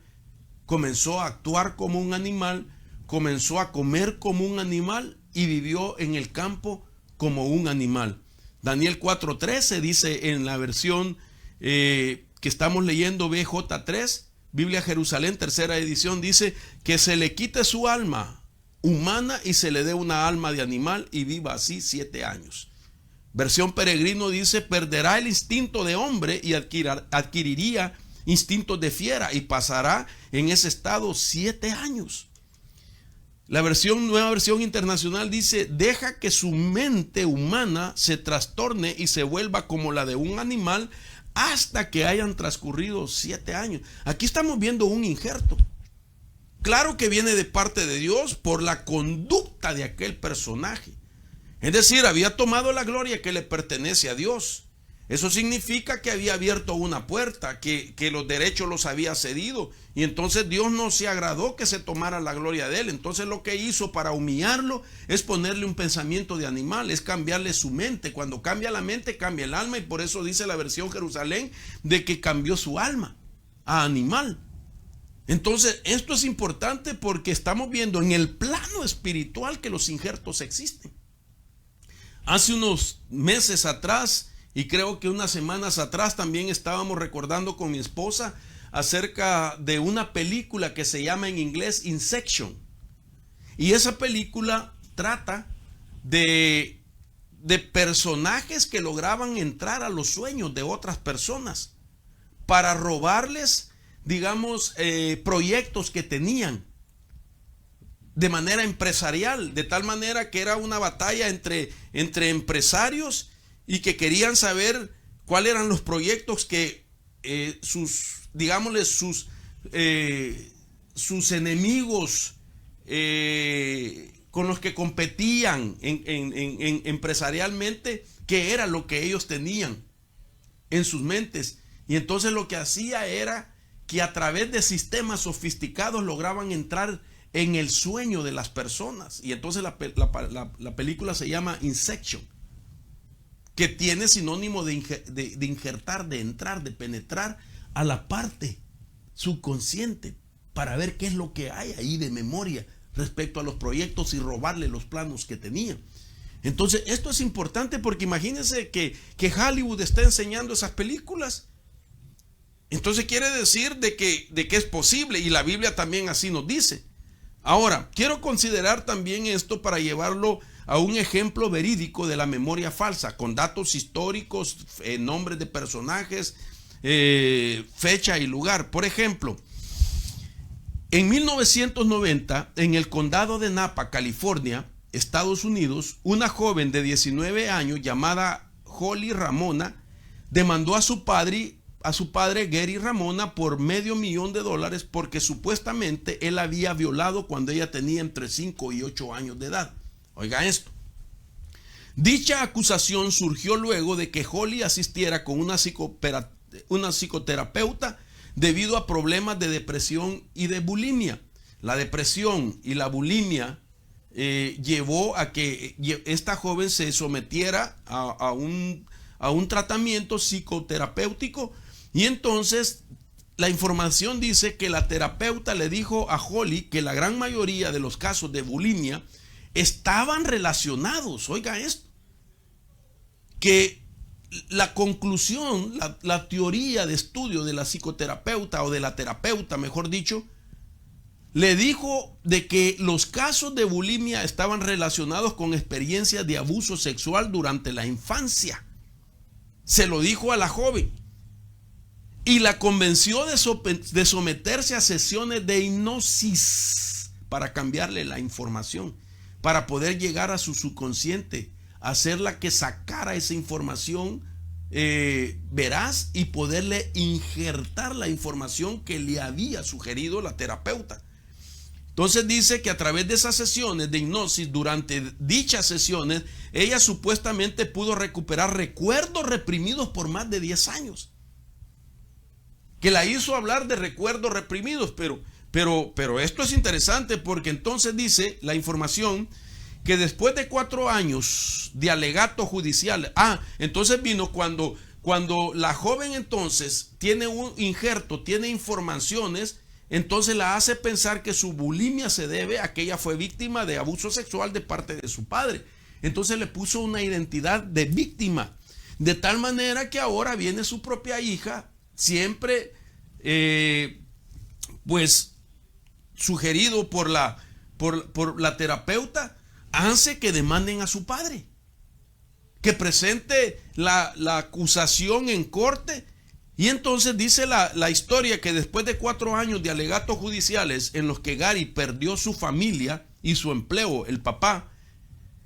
comenzó a actuar como un animal, comenzó a comer como un animal y vivió en el campo como un animal. Daniel 4:13 dice en la versión que estamos leyendo, BJ3, Biblia Jerusalén, tercera edición, dice que se le quite su alma humana y se le dé una alma de animal y viva así 7 años. Versión Peregrino dice: perderá el instinto de hombre y adquiriría instintos de fiera y pasará en ese estado 7 años. La nueva versión internacional dice: deja que su mente humana se trastorne y se vuelva como la de un animal hasta que hayan transcurrido 7 años. Aquí estamos viendo un injerto. Claro que viene de parte de Dios por la conducta de aquel personaje. Es decir, había tomado la gloria que le pertenece a Dios. Eso significa que había abierto una puerta, que los derechos los había cedido, y entonces Dios no se agradó que se tomara la gloria de él. Entonces lo que hizo para humillarlo es ponerle un pensamiento de animal, es cambiarle su mente. Cuando cambia la mente, cambia el alma, y por eso dice la versión Jerusalén de que cambió su alma a animal. Entonces esto es importante porque estamos viendo en el plano espiritual que los injertos existen. Hace unos meses atrás, y creo que unas semanas atrás, también estábamos recordando con mi esposa acerca de una película que se llama en inglés Inception. Y esa película trata de personajes que lograban entrar a los sueños de otras personas para robarles, digamos, proyectos que tenían de manera empresarial, de tal manera que era una batalla entre empresarios, y que querían saber cuáles eran los proyectos que sus enemigos con los que competían empresarialmente, qué era lo que ellos tenían en sus mentes. Y entonces lo que hacía era que a través de sistemas sofisticados lograban entrar en el sueño de las personas. Y entonces la película se llama Inception, que tiene sinónimo de injertar, de entrar, de penetrar a la parte subconsciente para ver qué es lo que hay ahí de memoria respecto a los proyectos y robarle los planos que tenía. Entonces esto es importante porque imagínense que Hollywood está enseñando esas películas. Entonces quiere decir de que es posible, y la Biblia también así nos dice. Ahora, quiero considerar también esto para llevarlo a un ejemplo verídico de la memoria falsa, con datos históricos, nombres de personajes, fecha y lugar. Por ejemplo, en 1990, en el condado de Napa, California, Estados Unidos, una joven de 19 años llamada Holly Ramona demandó a su padre Gary Ramona por $500,000 porque supuestamente él había violado cuando ella tenía entre 5 y 8 años de edad. Oiga esto. Dicha acusación surgió luego de que Holly asistiera con una psicoterapeuta debido a problemas de depresión y de bulimia. La depresión y la bulimia llevó a que esta joven se sometiera a un tratamiento psicoterapéutico. Y entonces la información dice que la terapeuta le dijo a Holly que la gran mayoría de los casos de bulimia estaban relacionados, oiga esto, que la conclusión, la teoría de estudio de la psicoterapeuta o de la terapeuta, mejor dicho, le dijo de que los casos de bulimia estaban relacionados con experiencias de abuso sexual durante la infancia. Se lo dijo a la joven. Y la convenció de someterse a sesiones de hipnosis para cambiarle la información, para poder llegar a su subconsciente, hacerla que sacara esa información veraz y poderle injertar la información que le había sugerido la terapeuta. Entonces dice que a través de esas sesiones de hipnosis, durante dichas sesiones, ella supuestamente pudo recuperar recuerdos reprimidos por más de 10 años. Que la hizo hablar de recuerdos reprimidos, pero esto es interesante porque entonces dice la información que después de 4 años de alegato judicial, entonces vino cuando la joven entonces tiene un injerto, tiene informaciones, entonces la hace pensar que su bulimia se debe a que ella fue víctima de abuso sexual de parte de su padre. Entonces le puso una identidad de víctima, de tal manera que ahora viene su propia hija, siempre pues sugerido por la terapeuta, hace que demanden a su padre, que presente la acusación en corte. Y entonces dice la historia que después de 4 años de alegatos judiciales en los que Gary perdió su familia y su empleo, el papá,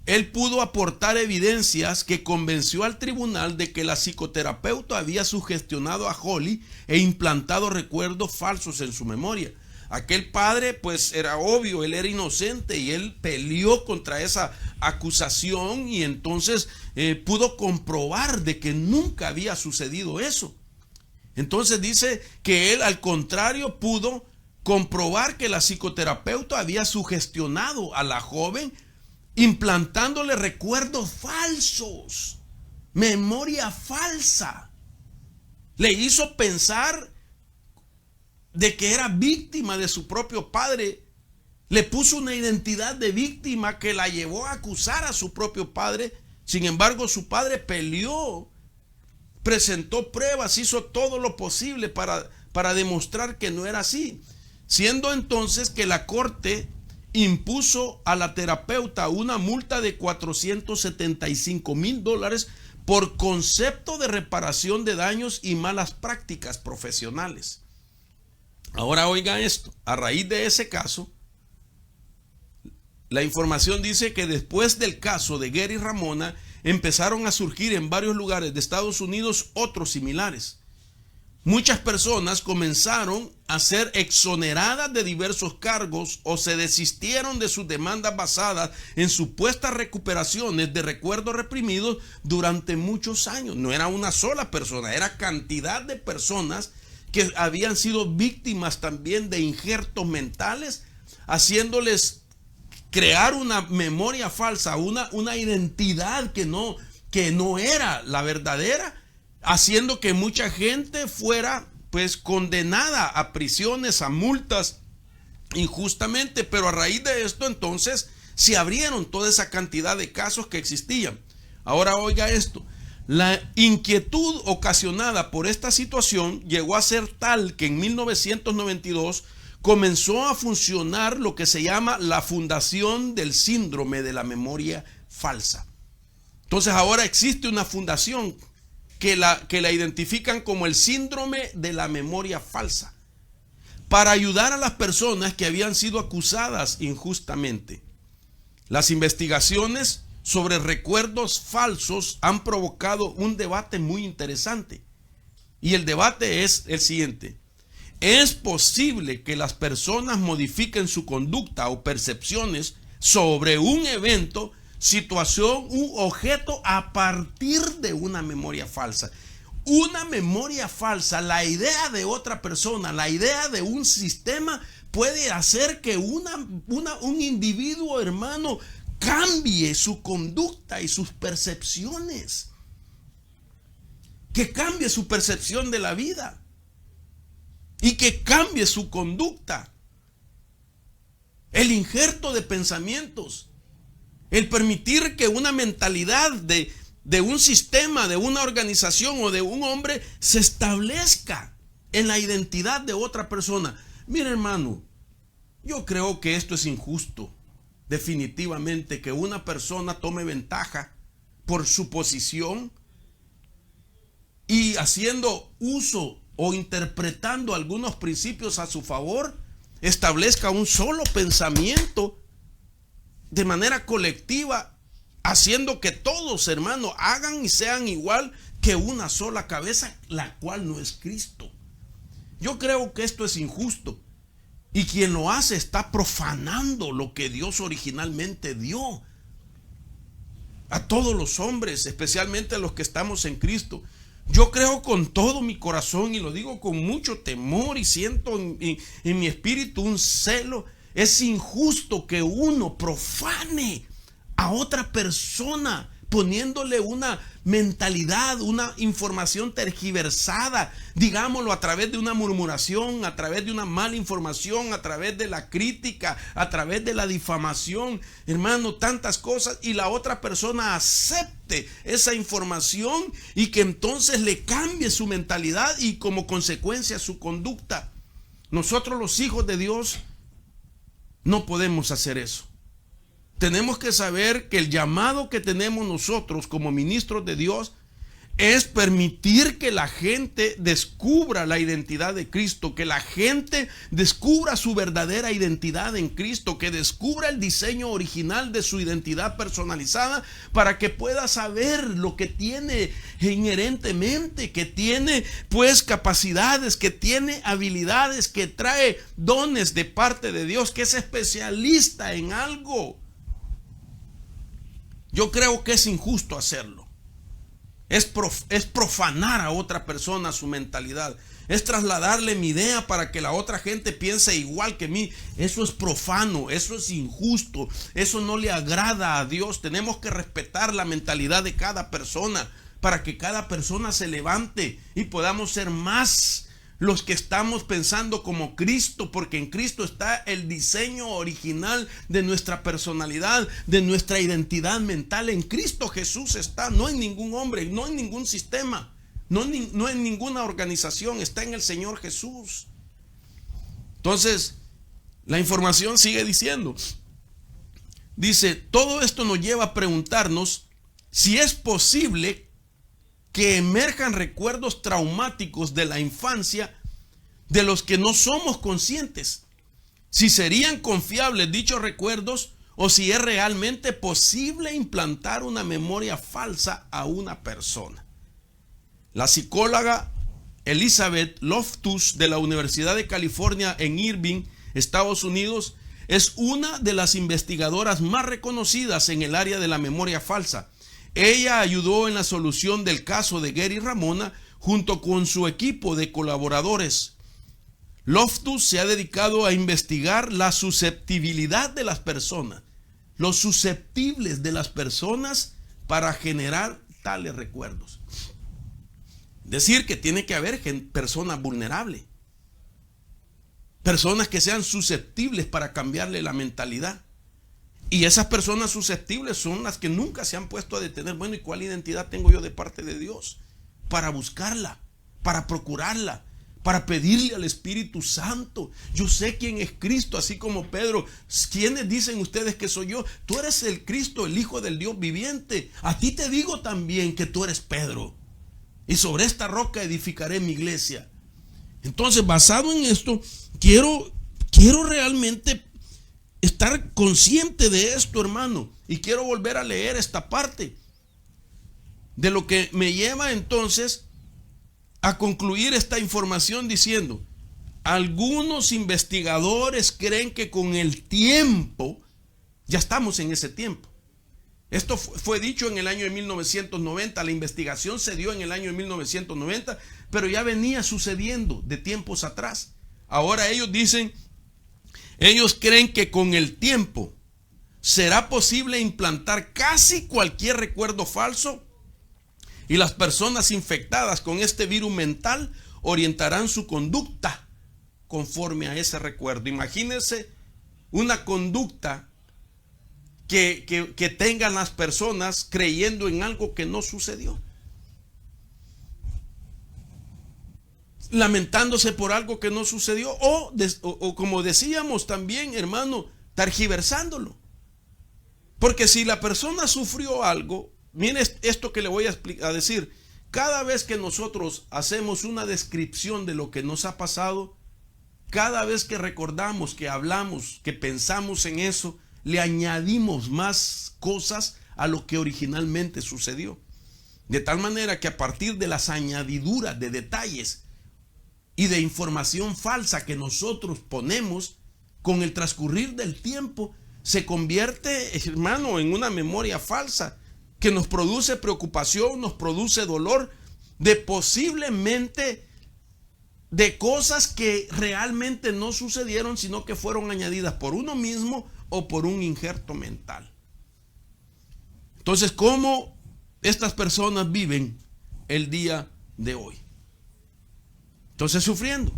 él pudo aportar evidencias que convenció al tribunal de que la psicoterapeuta había sugestionado a Holly e implantado recuerdos falsos en su memoria. Aquel padre, pues era obvio, él era inocente y él peleó contra esa acusación y entonces pudo comprobar de que nunca había sucedido eso. Entonces dice que él, al contrario, pudo comprobar que la psicoterapeuta había sugestionado a la joven, implantándole recuerdos falsos, memoria falsa. Le hizo pensar de que era víctima de su propio padre. Le puso una identidad de víctima que la llevó a acusar a su propio padre. Sin embargo, su padre peleó, presentó pruebas, hizo todo lo posible para demostrar que no era así. Siendo entonces que la corte impuso a la terapeuta una multa de $475,000 por concepto de reparación de daños y malas prácticas profesionales. Ahora oiga esto, a raíz de ese caso, la información dice que después del caso de Gary Ramona empezaron a surgir en varios lugares de Estados Unidos otros similares. Muchas personas comenzaron a ser exoneradas de diversos cargos o se desistieron de sus demandas basadas en supuestas recuperaciones de recuerdos reprimidos durante muchos años. No era una sola persona, era cantidad de personas que habían sido víctimas también de injertos mentales, haciéndoles crear una memoria falsa, una identidad que no era la verdadera, haciendo que mucha gente fuera pues condenada a prisiones, a multas injustamente. Pero a raíz de esto entonces se abrieron toda esa cantidad de casos que existían. Ahora oiga esto, la inquietud ocasionada por esta situación llegó a ser tal que en 1992 comenzó a funcionar lo que se llama la fundación del síndrome de la memoria falsa. Entonces ahora existe una fundación que la identifican como el síndrome de la memoria falsa, para ayudar a las personas que habían sido acusadas injustamente. Las investigaciones sobre recuerdos falsos han provocado un debate muy interesante. Y el debate es el siguiente: ¿es posible que las personas modifiquen su conducta o percepciones sobre un evento, situación u objeto a partir de una memoria falsa? Una memoria falsa, la idea de otra persona, la idea de un sistema, puede hacer que un individuo, hermano, cambie su conducta y sus percepciones, que cambie su percepción de la vida y que cambie su conducta. El injerto de pensamientos, el permitir que una mentalidad de un sistema, de una organización o de un hombre se establezca en la identidad de otra persona. Mira, hermano, yo creo que esto es injusto. Definitivamente, que una persona tome ventaja por su posición y haciendo uso o interpretando algunos principios a su favor, establezca un solo pensamiento de manera colectiva, haciendo que todos, hermanos, hagan y sean igual que una sola cabeza, la cual no es Cristo. Yo creo que esto es injusto. Y quien lo hace está profanando lo que Dios originalmente dio a todos los hombres, especialmente a los que estamos en Cristo. Yo creo con todo mi corazón, y lo digo con mucho temor, y siento en mi espíritu un celo. Es injusto que uno profane a otra persona, poniéndole una mentalidad, una información tergiversada, digámoslo, a través de una murmuración, a través de una mala información, a través de la crítica, a través de la difamación, hermano, tantas cosas, y la otra persona acepte esa información y que entonces le cambie su mentalidad y como consecuencia su conducta. Nosotros, los hijos de Dios, no podemos hacer eso. Tenemos que saber que el llamado que tenemos nosotros como ministros de Dios es permitir que la gente descubra la identidad de Cristo, que la gente descubra su verdadera identidad en Cristo, que descubra el diseño original de su identidad personalizada, para que pueda saber lo que tiene inherentemente, que tiene pues capacidades, que tiene habilidades, que trae dones de parte de Dios, que es especialista en algo. Yo creo que es injusto hacerlo. Es profanar a otra persona su mentalidad. Es trasladarle mi idea para que la otra gente piense igual que mí. Eso es profano, eso es injusto, eso no le agrada a Dios. Tenemos que respetar la mentalidad de cada persona para que cada persona se levante y podamos ser más los que estamos pensando como Cristo, porque en Cristo está el diseño original de nuestra personalidad, de nuestra identidad mental. En Cristo Jesús está, no en ningún hombre, no en ningún sistema, no en ninguna organización, está en el Señor Jesús. Entonces, la información sigue diciendo, dice, todo esto nos lleva a preguntarnos si es posible que emerjan recuerdos traumáticos de la infancia de los que no somos conscientes, si serían confiables dichos recuerdos o si es realmente posible implantar una memoria falsa a una persona. La psicóloga Elizabeth Loftus de la Universidad de California en Irving, Estados Unidos, es una de las investigadoras más reconocidas en el área de la memoria falsa. Ella ayudó en la solución del caso de Gary Ramona, junto con su equipo de colaboradores. Loftus se ha dedicado a investigar la susceptibilidad de las personas, los susceptibles de las personas para generar tales recuerdos. Decir que tiene que haber personas vulnerables, personas que sean susceptibles para cambiarle la mentalidad. Y esas personas susceptibles son las que nunca se han puesto a detener. Bueno, ¿y cuál identidad tengo yo de parte de Dios? Para buscarla, para procurarla, para pedirle al Espíritu Santo. Yo sé quién es Cristo, así como Pedro. ¿Quiénes dicen ustedes que soy yo? Tú eres el Cristo, el Hijo del Dios viviente. A ti te digo también que tú eres Pedro, y sobre esta roca edificaré mi iglesia. Entonces, basado en esto, quiero realmente estar consciente de esto, hermano, y quiero volver a leer esta parte, de lo que me lleva entonces a concluir esta información diciendo: algunos investigadores creen que con el tiempo, ya estamos en ese tiempo. Esto fue dicho en el año de 1990, la investigación se dio en el año de 1990, pero ya venía sucediendo de tiempos atrás. Ahora ellos creen que con el tiempo será posible implantar casi cualquier recuerdo falso, y las personas infectadas con este virus mental orientarán su conducta conforme a ese recuerdo. Imagínense una conducta que tengan las personas creyendo en algo que no sucedió, lamentándose por algo que no sucedió, o como decíamos también, hermano, tergiversándolo. Porque si la persona sufrió algo, mire esto que le voy a decir: cada vez que nosotros hacemos una descripción de lo que nos ha pasado, cada vez que recordamos, que hablamos, que pensamos en eso, le añadimos más cosas a lo que originalmente sucedió. De tal manera que a partir de las añadiduras de detalles y de información falsa que nosotros ponemos, con el transcurrir del tiempo se convierte, hermano, en una memoria falsa que nos produce preocupación, nos produce dolor, de posiblemente de cosas que realmente no sucedieron, sino que fueron añadidas por uno mismo o por un injerto mental. Entonces, ¿cómo estas personas viven el día de hoy? Entonces, sufriendo.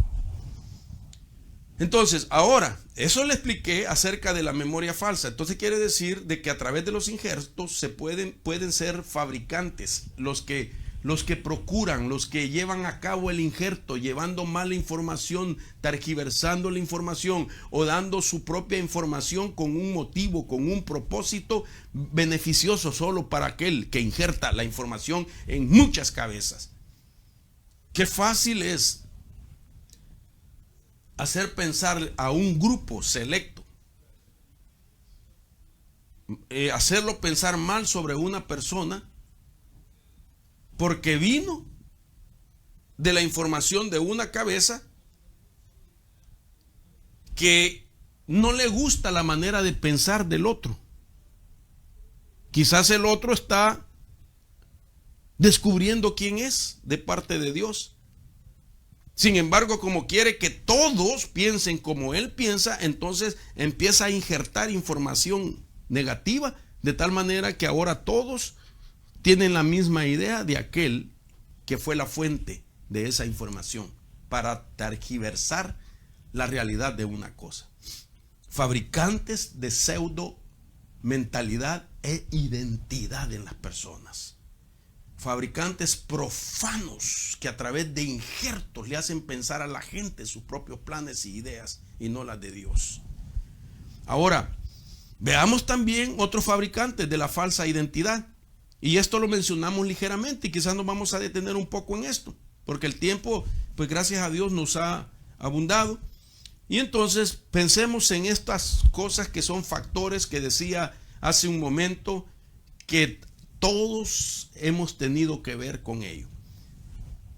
Entonces, ahora, eso le expliqué acerca de la memoria falsa. Entonces quiere decir de que a través de los injertos se pueden ser fabricantes los que procuran, los que llevan a cabo el injerto, llevando mala información, tergiversando la información o dando su propia información con un motivo, con un propósito beneficioso solo para aquel que injerta la información en muchas cabezas. Qué fácil es hacer pensar a un grupo selecto, hacerlo pensar mal sobre una persona, porque vino de la información de una cabeza que no le gusta la manera de pensar del otro. Quizás el otro está descubriendo quién es de parte de Dios. Sin embargo, como quiere que todos piensen como él piensa, entonces empieza a injertar información negativa, de tal manera que ahora todos tienen la misma idea de aquel que fue la fuente de esa información, para tergiversar la realidad de una cosa. Fabricantes de pseudo mentalidad e identidad en las personas. Fabricantes profanos que a través de injertos le hacen pensar a la gente sus propios planes y ideas y no las de Dios. Ahora, veamos también otros fabricantes de la falsa identidad. Y esto lo mencionamos ligeramente y quizás nos vamos a detener un poco en esto, porque el tiempo, pues gracias a Dios, nos ha abundado. Y entonces pensemos en estas cosas que son factores que decía hace un momento que todos hemos tenido que ver con ello.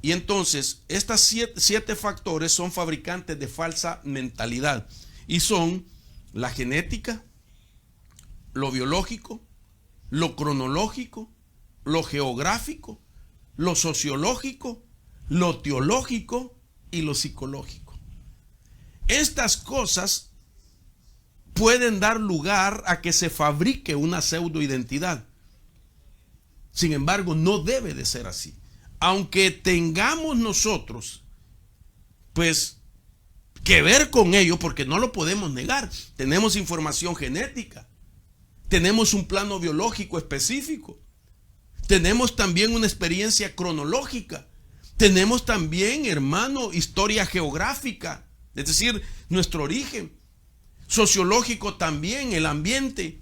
Y entonces, estas siete factores son fabricantes de falsa mentalidad y son la genética, lo biológico, lo cronológico, lo geográfico, lo sociológico, lo teológico y lo psicológico. Estas cosas pueden dar lugar a que se fabrique una pseudoidentidad. Sin embargo, no debe de ser así. Aunque tengamos nosotros, pues, que ver con ello, porque no lo podemos negar. Tenemos información genética, tenemos un plano biológico específico, tenemos también una experiencia cronológica, tenemos también, hermano, historia geográfica, es decir, nuestro origen, sociológico también, el ambiente,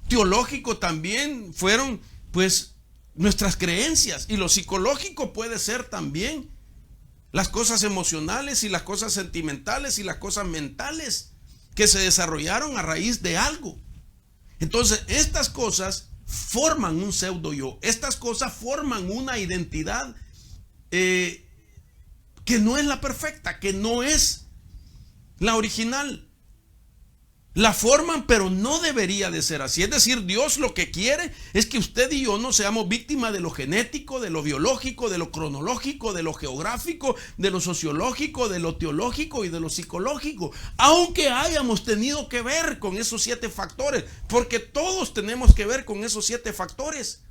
teológico también fueron, pues, nuestras creencias, y lo psicológico puede ser también las cosas emocionales y las cosas sentimentales y las cosas mentales que se desarrollaron a raíz de algo. Entonces, estas cosas forman un pseudo yo, estas cosas forman una identidad que no es la perfecta, que no es la original. La forman, pero no debería de ser así. Es decir, Dios lo que quiere es que usted y yo no seamos víctimas de lo genético, de lo biológico, de lo cronológico, de lo geográfico, de lo sociológico, de lo teológico y de lo psicológico. Aunque hayamos tenido que ver con esos 7 factores, porque todos tenemos que ver con esos 7 factores.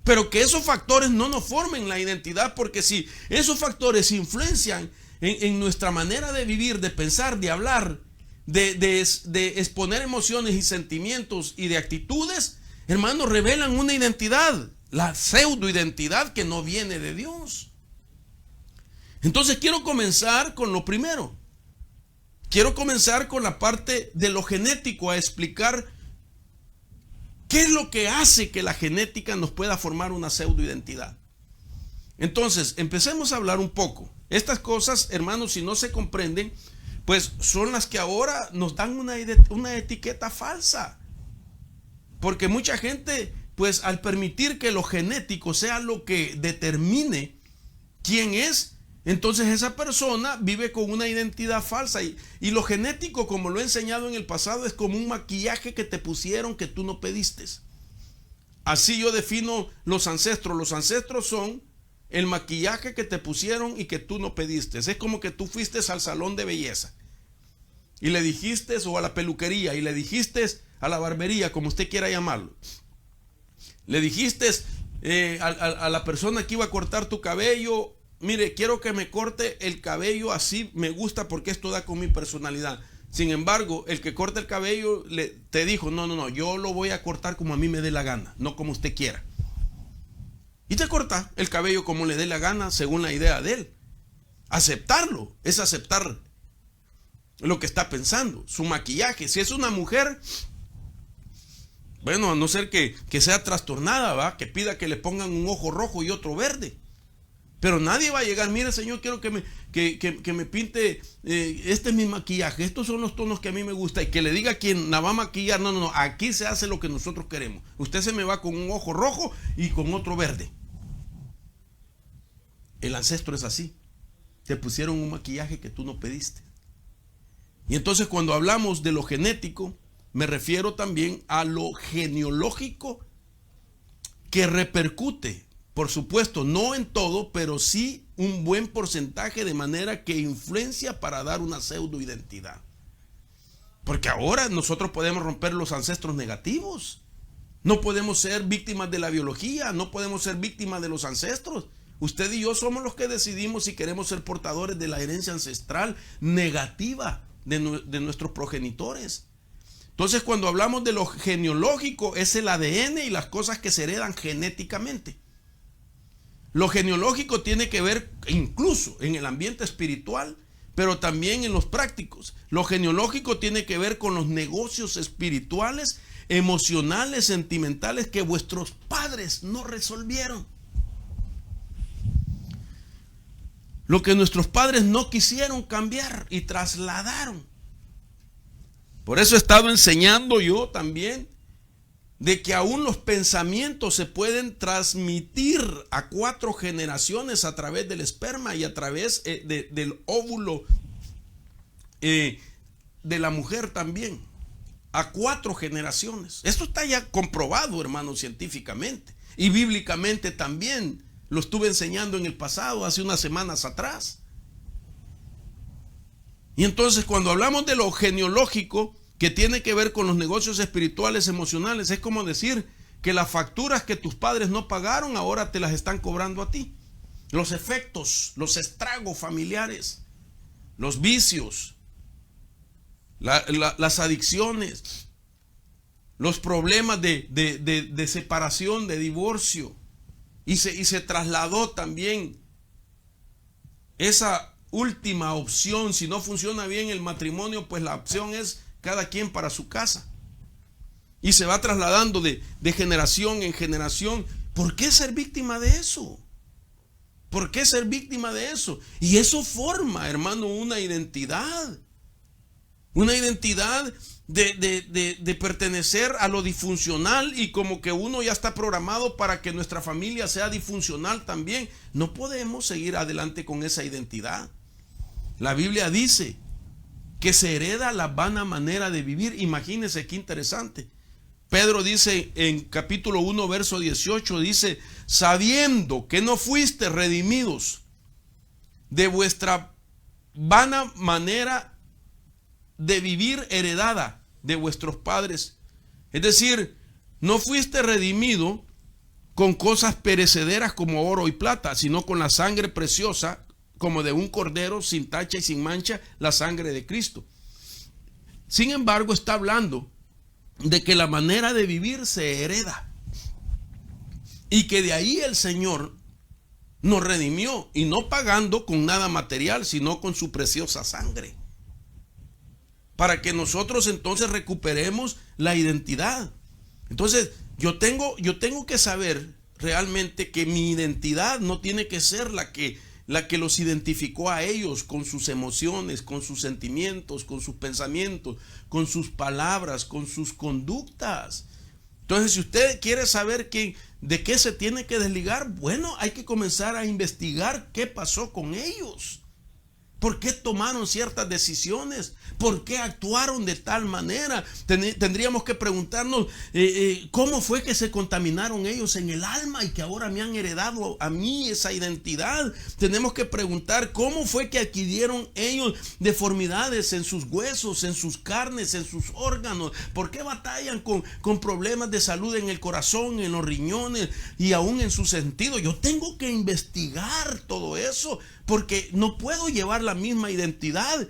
Pero que esos factores no nos formen la identidad, porque si esos factores influencian en nuestra manera de vivir, de pensar, de hablar, de exponer emociones y sentimientos y de actitudes, hermanos, revelan una identidad, la pseudoidentidad que no viene de Dios. Entonces quiero comenzar con lo primero. Quiero comenzar con la parte de lo genético, a explicar qué es lo que hace que la genética nos pueda formar una pseudoidentidad. Entonces, empecemos a hablar un poco. Estas cosas, hermanos, si no se comprenden, pues son las que ahora nos dan una etiqueta falsa. Porque mucha gente, pues al permitir que lo genético sea lo que determine quién es, entonces esa persona vive con una identidad falsa. Y lo genético, como lo he enseñado en el pasado, es como un maquillaje que te pusieron que tú no pediste. Así yo defino los ancestros. Los ancestros son el maquillaje que te pusieron y que tú no pediste. Es como que tú fuiste al salón de belleza y le dijiste, o a la peluquería, y le dijiste a la barbería, como usted quiera llamarlo, le dijiste a la persona que iba a cortar tu cabello: mire, quiero que me corte el cabello así, me gusta porque esto da con mi personalidad. Sin embargo, el que corta el cabello te dijo: no, yo lo voy a cortar como a mí me dé la gana, no como usted quiera. Y te corta el cabello como le dé la gana, según la idea de él. Aceptarlo es aceptar lo que está pensando, su maquillaje. Si es una mujer, bueno, a no ser que sea trastornada, ¿va?, que pida que le pongan un ojo rojo y otro verde. Pero nadie va a llegar: mire, señor, quiero que me pinte, este es mi maquillaje, estos son los tonos que a mí me gusta, y que le diga a quien la va a maquillar: no, aquí se hace lo que nosotros queremos. Usted se me va con un ojo rojo y con otro verde. El ancestro es así. Te pusieron un maquillaje que tú no pediste. Y entonces, cuando hablamos de lo genético, me refiero también a lo genealógico, que repercute, por supuesto, no en todo, pero sí un buen porcentaje, de manera que influencia para dar una pseudoidentidad. Porque ahora nosotros podemos romper los ancestros negativos. No podemos ser víctimas de la biología, no podemos ser víctimas de los ancestros. Usted y yo somos los que decidimos si queremos ser portadores de la herencia ancestral negativa de nuestros progenitores. Entonces, cuando hablamos de lo genealógico, es el ADN y las cosas que se heredan genéticamente. Lo genealógico tiene que ver incluso en el ambiente espiritual, pero también en los prácticos. Lo genealógico tiene que ver con los negocios espirituales, emocionales, sentimentales que vuestros padres no resolvieron. Lo que nuestros padres no quisieron cambiar y trasladaron. Por eso he estado enseñando yo también de que aún los pensamientos se pueden transmitir a 4 generaciones a través del esperma y a través del óvulo de la mujer también. A 4 generaciones. Esto está ya comprobado, hermanos, científicamente. Y bíblicamente también lo estuve enseñando en el pasado, hace unas semanas atrás. Y entonces cuando hablamos de lo genealógico, que tiene que ver con los negocios espirituales, emocionales, es como decir que las facturas que tus padres no pagaron, ahora te las están cobrando a ti. Los efectos, los estragos familiares, los vicios, las adicciones, los problemas de separación, de divorcio. Y se trasladó también esa última opción. Si no funciona bien el matrimonio, pues la opción es cada quien para su casa. Y se va trasladando de generación en generación. ¿Por qué ser víctima de eso? ¿Por qué ser víctima de eso? Y eso forma, hermano, una identidad. Una identidad de pertenecer a lo disfuncional, y como que uno ya está programado para que nuestra familia sea disfuncional también. No podemos seguir adelante con esa identidad. La Biblia dice que se hereda la vana manera de vivir. Imagínense qué interesante. Pedro dice en capítulo 1, verso 18, dice: sabiendo que no fuiste redimidos de vuestra vana manera de vivir heredada de vuestros padres. Es decir, no fuiste redimido con cosas perecederas como oro y plata, sino con la sangre preciosa como de un cordero sin tacha y sin mancha, la sangre de Cristo. Sin embargo, está hablando de que la manera de vivir se hereda, y que de ahí el Señor nos redimió, y no pagando con nada material, sino con su preciosa sangre, para que nosotros entonces recuperemos la identidad. Entonces yo tengo que saber realmente que mi identidad no tiene que ser la que los identificó a ellos, con sus emociones, con sus sentimientos, con sus pensamientos, con sus palabras, con sus conductas. Entonces, si usted quiere saber de qué se tiene que desligar, bueno, hay que comenzar a investigar qué pasó con ellos. ¿Por qué tomaron ciertas decisiones? ¿Por qué actuaron de tal manera? Tendríamos que preguntarnos cómo fue que se contaminaron ellos en el alma y que ahora me han heredado a mí esa identidad. Tenemos que preguntar cómo fue que adquirieron ellos deformidades en sus huesos, en sus carnes, en sus órganos. ¿Por qué batallan con problemas de salud en el corazón, en los riñones y aún en sus sentidos? Yo tengo que investigar todo eso, porque no puedo llevar la misma identidad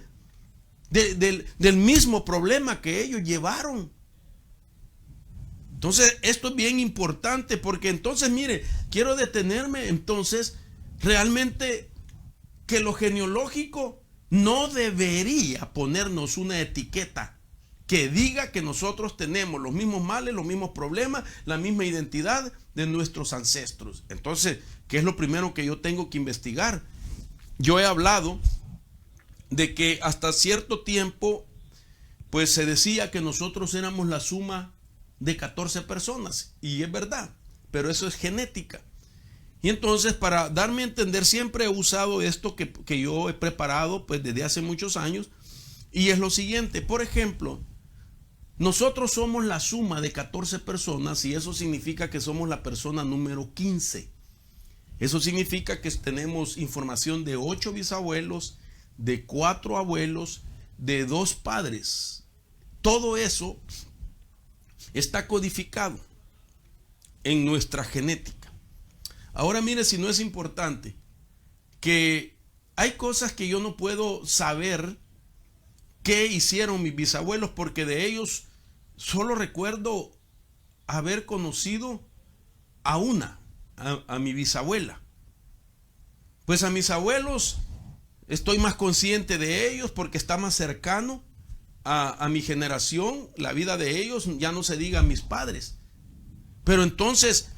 del mismo problema que ellos llevaron. Entonces esto es bien importante, porque entonces mire, quiero detenerme entonces realmente que lo genealógico no debería ponernos una etiqueta que diga que nosotros tenemos los mismos males, los mismos problemas, la misma identidad de nuestros ancestros. Entonces, ¿qué es lo primero que yo tengo que investigar? Yo he hablado de que hasta cierto tiempo pues se decía que nosotros éramos la suma de 14 personas, y es verdad, pero eso es genética. Y entonces, para darme a entender, siempre he usado esto que yo he preparado pues desde hace muchos años, y es lo siguiente. Por ejemplo, nosotros somos la suma de 14 personas, y eso significa que somos la persona número 15. Eso significa que tenemos información de 8 bisabuelos, de 4 abuelos, de 2 padres. Todo eso está codificado en nuestra genética. Ahora mire, si no es importante, que hay cosas que yo no puedo saber qué hicieron mis bisabuelos, porque de ellos solo recuerdo haber conocido a mi bisabuela. Pues a mis abuelos estoy más consciente de ellos porque está más cercano a mi generación, la vida de ellos, ya no se diga a mis padres. Pero entonces,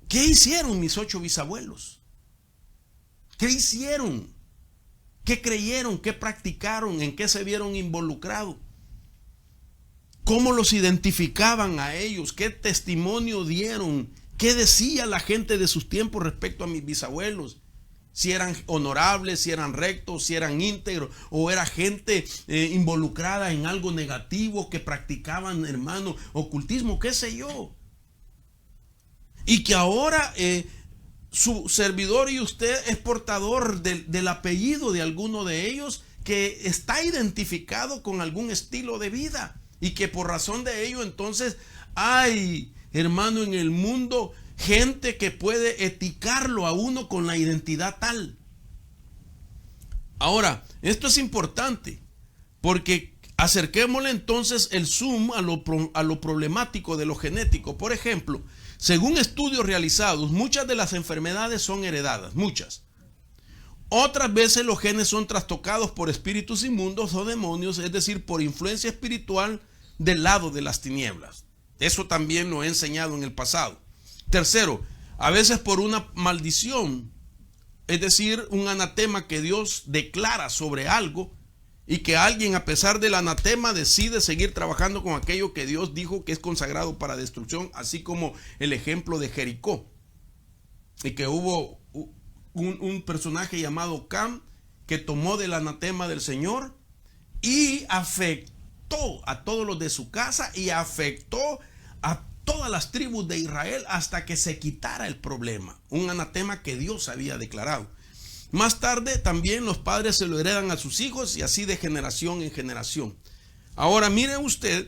¿qué hicieron mis 8 bisabuelos? ¿Qué hicieron? ¿Qué creyeron? ¿Qué practicaron? ¿En qué se vieron involucrados? ¿Cómo los identificaban a ellos? ¿Qué testimonio dieron? ¿Qué decía la gente de sus tiempos respecto a mis bisabuelos? Si eran honorables, si eran rectos, si eran íntegros, o era gente involucrada en algo negativo, que practicaban, hermano, ocultismo, qué sé yo. Y que ahora su servidor y usted es portador del apellido de alguno de ellos que está identificado con algún estilo de vida y que por razón de ello entonces hay, hermano, en el mundo gente que puede eticarlo a uno con la identidad tal. Ahora, esto es importante porque acerquémosle entonces el zoom a lo problemático de lo genético. Por ejemplo, según estudios realizados, muchas de las enfermedades son heredadas, muchas. Otras veces los genes son trastocados por espíritus inmundos o demonios, es decir, por influencia espiritual del lado de las tinieblas. Eso también lo he enseñado en el pasado. Tercero, a veces por una maldición, es decir, un anatema que Dios declara sobre algo y que alguien, a pesar del anatema, decide seguir trabajando con aquello que Dios dijo que es consagrado para destrucción, así como el ejemplo de Jericó, y que hubo un personaje llamado Cam que tomó del anatema del Señor y afectó a todos los de su casa y afectó a todas las tribus de Israel hasta que se quitara el problema, un anatema que Dios había declarado. Más tarde también los padres se lo heredan a sus hijos y así de generación en generación. Ahora mire usted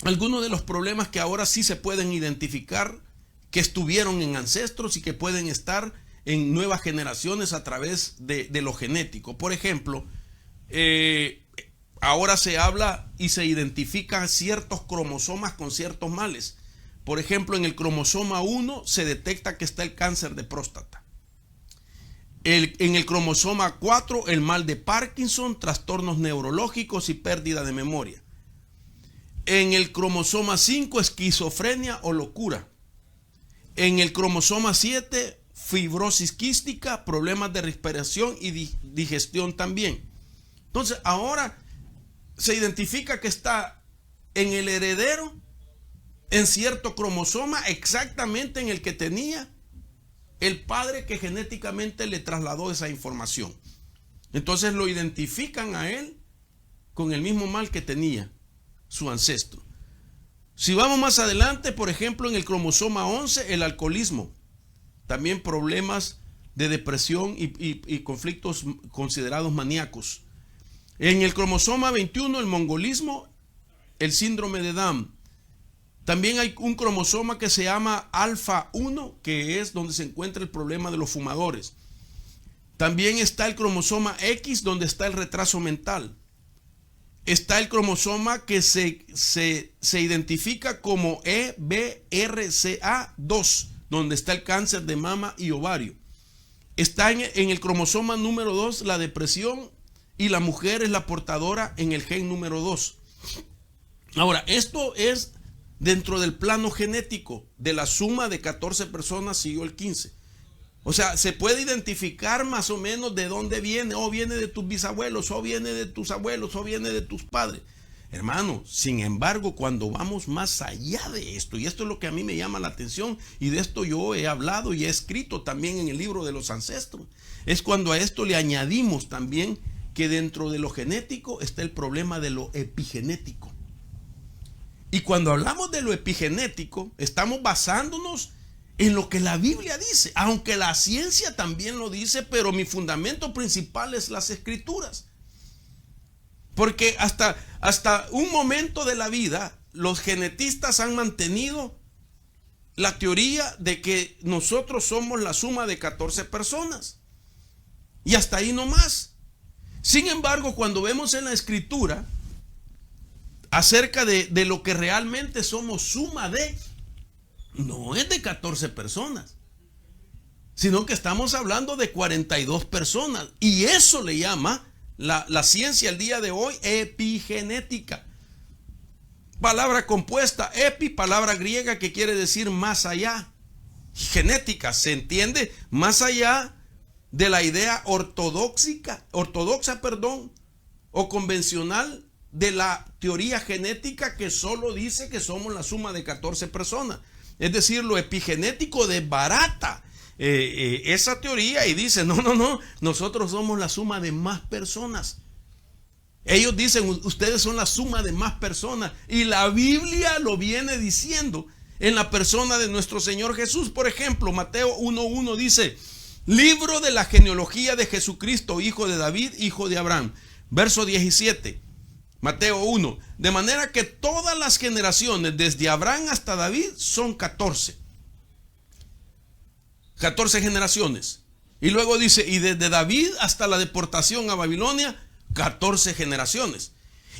algunos de los problemas que ahora sí se pueden identificar, que estuvieron en ancestros y que pueden estar en nuevas generaciones a través de lo genético. Por ejemplo, ahora se habla y se identifican ciertos cromosomas con ciertos males. Por ejemplo, en el cromosoma 1 se detecta que está el cáncer de próstata. En el cromosoma 4, el mal de Parkinson, trastornos neurológicos y pérdida de memoria. En el cromosoma 5, esquizofrenia o locura. En el cromosoma 7, fibrosis quística, problemas de respiración y digestión también. Entonces, ahora se identifica que está en el heredero, en cierto cromosoma, exactamente en el que tenía el padre que genéticamente le trasladó esa información. Entonces lo identifican a él con el mismo mal que tenía su ancestro. Si vamos más adelante, por ejemplo, en el cromosoma 11, el alcoholismo, también problemas de depresión y conflictos considerados maníacos. En el cromosoma 21, el mongolismo, el síndrome de Down. También hay un cromosoma que se llama alfa 1, que es donde se encuentra el problema de los fumadores. También está el cromosoma X, donde está el retraso mental. Está el cromosoma que se identifica como EBRCA2, donde está el cáncer de mama y ovario. Está en el cromosoma número 2 la depresión, y la mujer es la portadora en el gen número 2. Ahora, esto es dentro del plano genético. De la suma de 14 personas siguió el 15. O sea, se puede identificar más o menos de dónde viene. O viene de tus bisabuelos, o viene de tus abuelos, o viene de tus padres. Hermano, sin embargo, cuando vamos más allá de esto, y esto es lo que a mí me llama la atención, y de esto yo he hablado y he escrito también en el libro de los ancestros, es cuando a esto le añadimos también que dentro de lo genético está el problema de lo epigenético. Y cuando hablamos de lo epigenético, estamos basándonos en lo que la Biblia dice, aunque la ciencia también lo dice, pero mi fundamento principal es las escrituras. Porque hasta un momento de la vida, los genetistas han mantenido la teoría de que nosotros somos la suma de 14 personas. Y hasta ahí no más. Sin embargo, cuando vemos en la escritura acerca de lo que realmente somos suma de, no es de 14 personas, sino que estamos hablando de 42 personas. Y eso le llama la ciencia el día de hoy epigenética. Palabra compuesta, epi, palabra griega que quiere decir más allá. Genética, se entiende más allá de la idea ortodoxa, o convencional de la teoría genética que solo dice que somos la suma de 14 personas. Es decir, lo epigenético desbarata esa teoría y dice, no, nosotros somos la suma de más personas. Ellos dicen, ustedes son la suma de más personas. Y la Biblia lo viene diciendo en la persona de nuestro Señor Jesús. Por ejemplo, Mateo 1:1 dice: libro de la genealogía de Jesucristo, hijo de David, hijo de Abraham. Verso 17, Mateo 1: de manera que todas las generaciones desde Abraham hasta David son 14 generaciones. Y luego dice: y desde David hasta la deportación a Babilonia, 14 generaciones.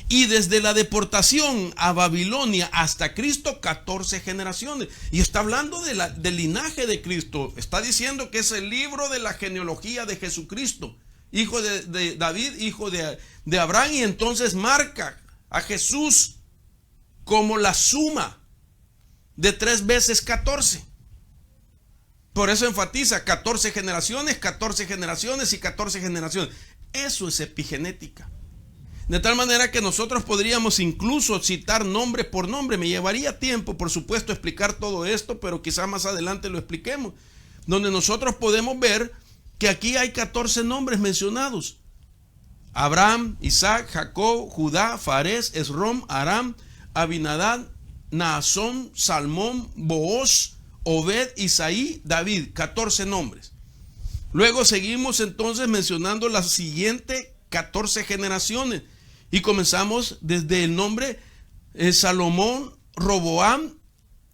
Y desde la deportación a Babilonia hasta Cristo, 14 generaciones. Y está hablando del linaje de Cristo. Está diciendo que es el libro de la genealogía de Jesucristo, hijo de David, hijo de Abraham. Y entonces marca a Jesús como la suma de 3 veces 14. Por eso enfatiza 14 generaciones, 14 generaciones y 14 generaciones. Eso es epigenética. De tal manera que nosotros podríamos incluso citar nombre por nombre. Me llevaría tiempo, por supuesto, explicar todo esto, pero quizá más adelante lo expliquemos. Donde nosotros podemos ver que aquí hay 14 nombres mencionados: Abraham, Isaac, Jacob, Judá, Fares, Esrom, Aram, Abinadab, Naasón, Salmón, Booz, Obed, Isaí, David. 14 nombres. Luego seguimos entonces mencionando las siguientes 14 generaciones. Y comenzamos desde el nombre Salomón, Roboam,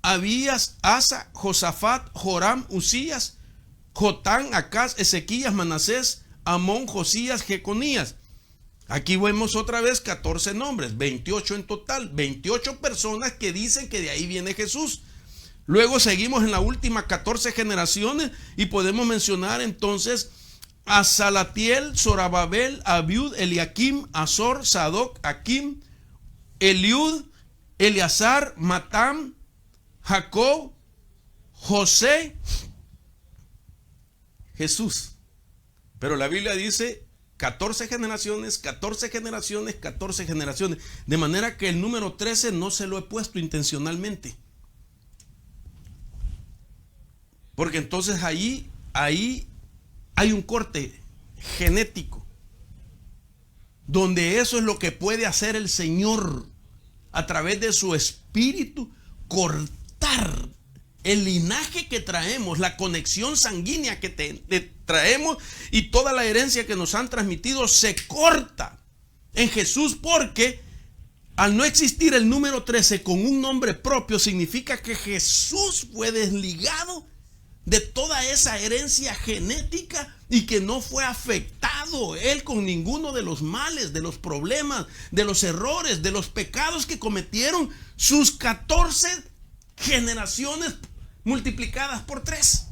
Abías, Asa, Josafat, Joram, Usías, Jotán, Acaz, Ezequías, Manasés, Amón, Josías, Jeconías. Aquí vemos otra vez 14 nombres, 28 en total, 28 personas que dicen que de ahí viene Jesús. Luego seguimos en la última 14 generaciones y podemos mencionar entonces a Salatiel, Zorababel, Abiud, Eliakim, Azor, Sadoc, Akim, Eliud, Eleazar, Matam, Jacob, José, Jesús. Pero la Biblia dice 14 generaciones, 14 generaciones, 14 generaciones. De manera que el número 13 no se lo he puesto intencionalmente. Porque entonces ahí hay un corte genético, donde eso es lo que puede hacer el Señor a través de su espíritu: cortar el linaje que traemos, la conexión sanguínea que traemos, y toda la herencia que nos han transmitido se corta en Jesús, porque al no existir el número 13 con un nombre propio, significa que Jesús fue desligado de toda esa herencia genética y que no fue afectado él con ninguno de los males, de los problemas, de los errores, de los pecados que cometieron sus 14 generaciones multiplicadas por 3.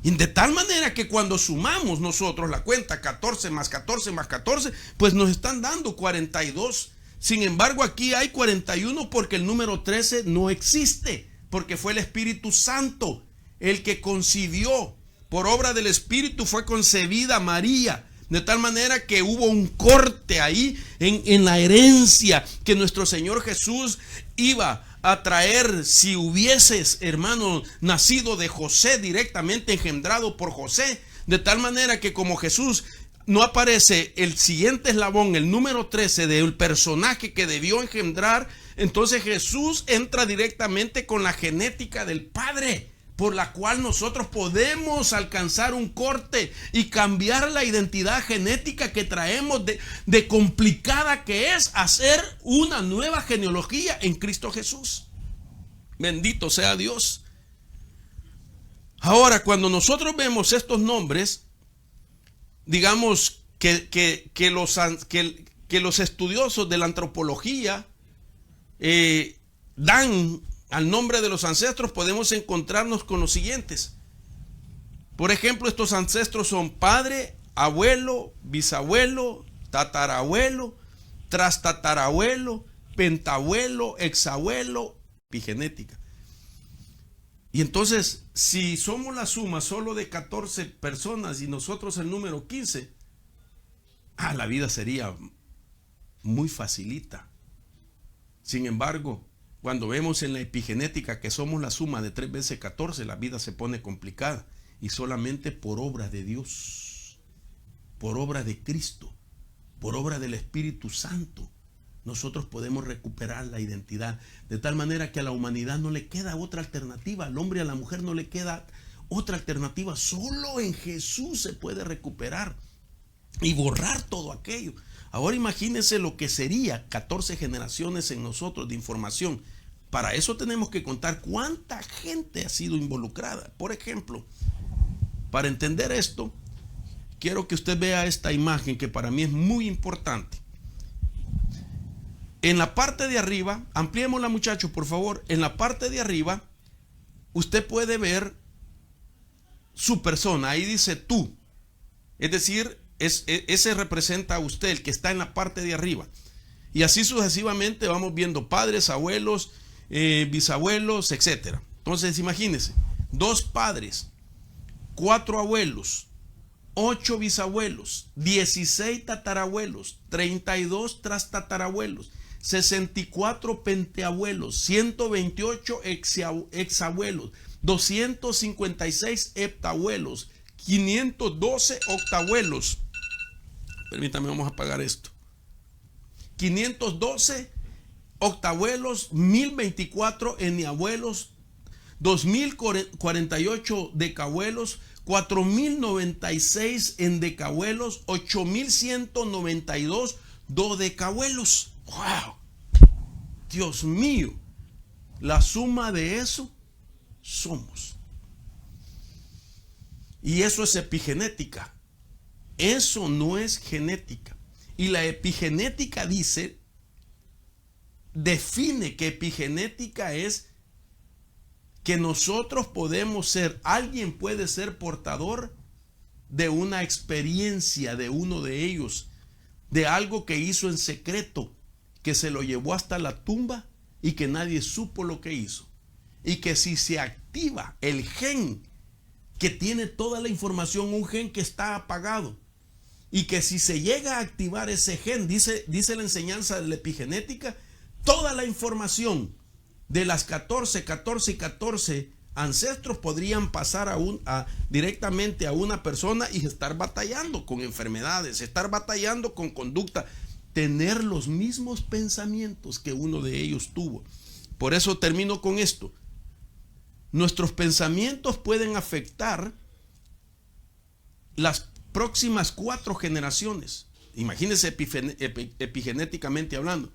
Y de tal manera que cuando sumamos nosotros la cuenta 14 más 14 más 14, pues nos están dando 42. Sin embargo, aquí hay 41 porque el número 13 no existe, porque fue el Espíritu Santo el que concibió. Por obra del Espíritu fue concebida María. De tal manera que hubo un corte ahí en la herencia que nuestro Señor Jesús iba a traer si hubieses, hermano, nacido de José, directamente engendrado por José. De tal manera que como Jesús no aparece el siguiente eslabón, el número 13 del personaje que debió engendrar, entonces Jesús entra directamente con la genética del Padre, por la cual nosotros podemos alcanzar un corte y cambiar la identidad genética que traemos de complicada que es hacer una nueva genealogía en Cristo Jesús. Bendito sea Dios. Ahora, cuando nosotros vemos estos nombres, digamos que los estudiosos de la antropología dan al nombre de los ancestros, podemos encontrarnos con los siguientes. Por ejemplo, estos ancestros son padre, abuelo, bisabuelo, tatarabuelo, trastatarabuelo, pentabuelo, exabuelo, epigenética. Y entonces, si somos la suma solo de 14 personas y nosotros el número 15, la vida sería muy facilita. Sin embargo, cuando vemos en la epigenética que somos la suma de 3 veces 14, la vida se pone complicada. Y solamente por obra de Dios, por obra de Cristo, por obra del Espíritu Santo, nosotros podemos recuperar la identidad, de tal manera que a la humanidad no le queda otra alternativa, al hombre y a la mujer no le queda otra alternativa. Solo en Jesús se puede recuperar y borrar todo aquello. Ahora imagínense lo que sería 14 generaciones en nosotros de información. Para eso tenemos que contar cuánta gente ha sido involucrada. Por ejemplo, para entender esto, quiero que usted vea esta imagen que para mí es muy importante. En la parte de arriba, ampliémosla, muchachos, por favor. En la parte de arriba, usted puede ver su persona. Ahí dice tú. Es decir, ese representa a usted, el que está en la parte de arriba. Y así sucesivamente vamos viendo padres, abuelos, bisabuelos, etc. Entonces, imagínense, 2 padres, 4 abuelos, 8 bisabuelos, 16 tatarabuelos, 32 trastatarabuelos, 64 penteabuelos, 128 exabuelos, 256 heptabuelos, 512 octabuelos. Permítame, vamos a apagar esto. 512 octabuelos, 1024 eniabuelos, 2048 decabuelos, 4096 endecabuelos, 8192 dodecabuelos. ¡Wow! Dios mío, la suma de eso somos. Y eso es epigenética. Eso no es genética. Y la epigenética define que epigenética es que nosotros podemos ser, alguien puede ser portador de una experiencia de uno de ellos, de algo que hizo en secreto, que se lo llevó hasta la tumba y que nadie supo lo que hizo. Y que si se activa el gen que tiene toda la información, un gen que está apagado, y que si se llega a activar ese gen, dice la enseñanza de la epigenética, toda la información de las 14 ancestros podrían pasar directamente a una persona y estar batallando con enfermedades, estar batallando con conducta, tener los mismos pensamientos que uno de ellos tuvo. Por eso termino con esto. Nuestros pensamientos pueden afectar las próximas 4 generaciones. Imagínense epigenéticamente hablando.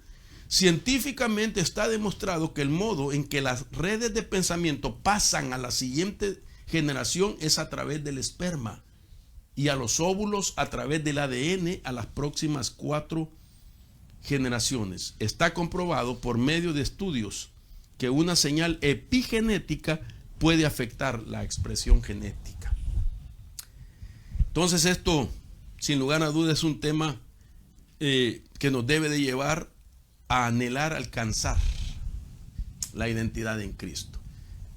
Científicamente está demostrado que el modo en que las redes de pensamiento pasan a la siguiente generación es a través del esperma, y a los óvulos a través del ADN a las próximas 4 generaciones. Está comprobado por medio de estudios que una señal epigenética puede afectar la expresión genética. Entonces esto, sin lugar a dudas, es un tema que nos debe de llevar a anhelar alcanzar la identidad en Cristo.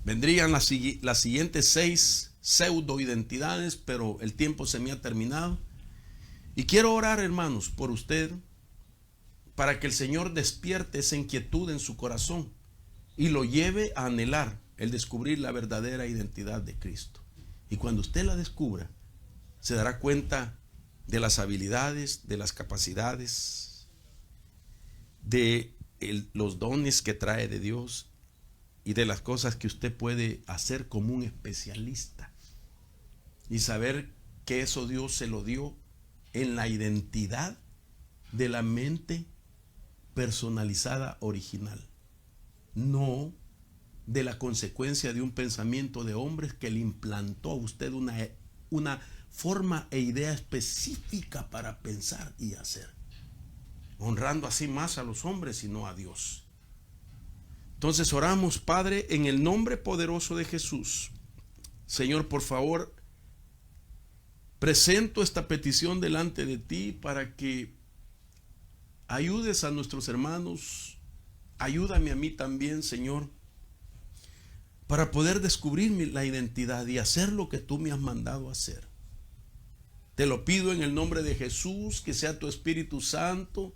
Vendrían las siguientes 6 pseudo identidades, pero el tiempo se me ha terminado. Y quiero orar, hermanos, por usted, para que el Señor despierte esa inquietud en su corazón y lo lleve a anhelar el descubrir la verdadera identidad de Cristo. Y cuando usted la descubra, se dará cuenta de las habilidades, de las capacidades, de los dones que trae de Dios y de las cosas que usted puede hacer como un especialista, y saber que eso Dios se lo dio en la identidad de la mente personalizada original, no de la consecuencia de un pensamiento de hombres que le implantó a usted una forma e idea específica para pensar y hacer, honrando así más a los hombres y no a Dios. Entonces oramos, Padre, en el nombre poderoso de Jesús. Señor, por favor, presento esta petición delante de ti para que ayudes a nuestros hermanos. Ayúdame a mí también, Señor, para poder descubrir la identidad y hacer lo que tú me has mandado a hacer. Te lo pido en el nombre de Jesús, que sea tu Espíritu Santo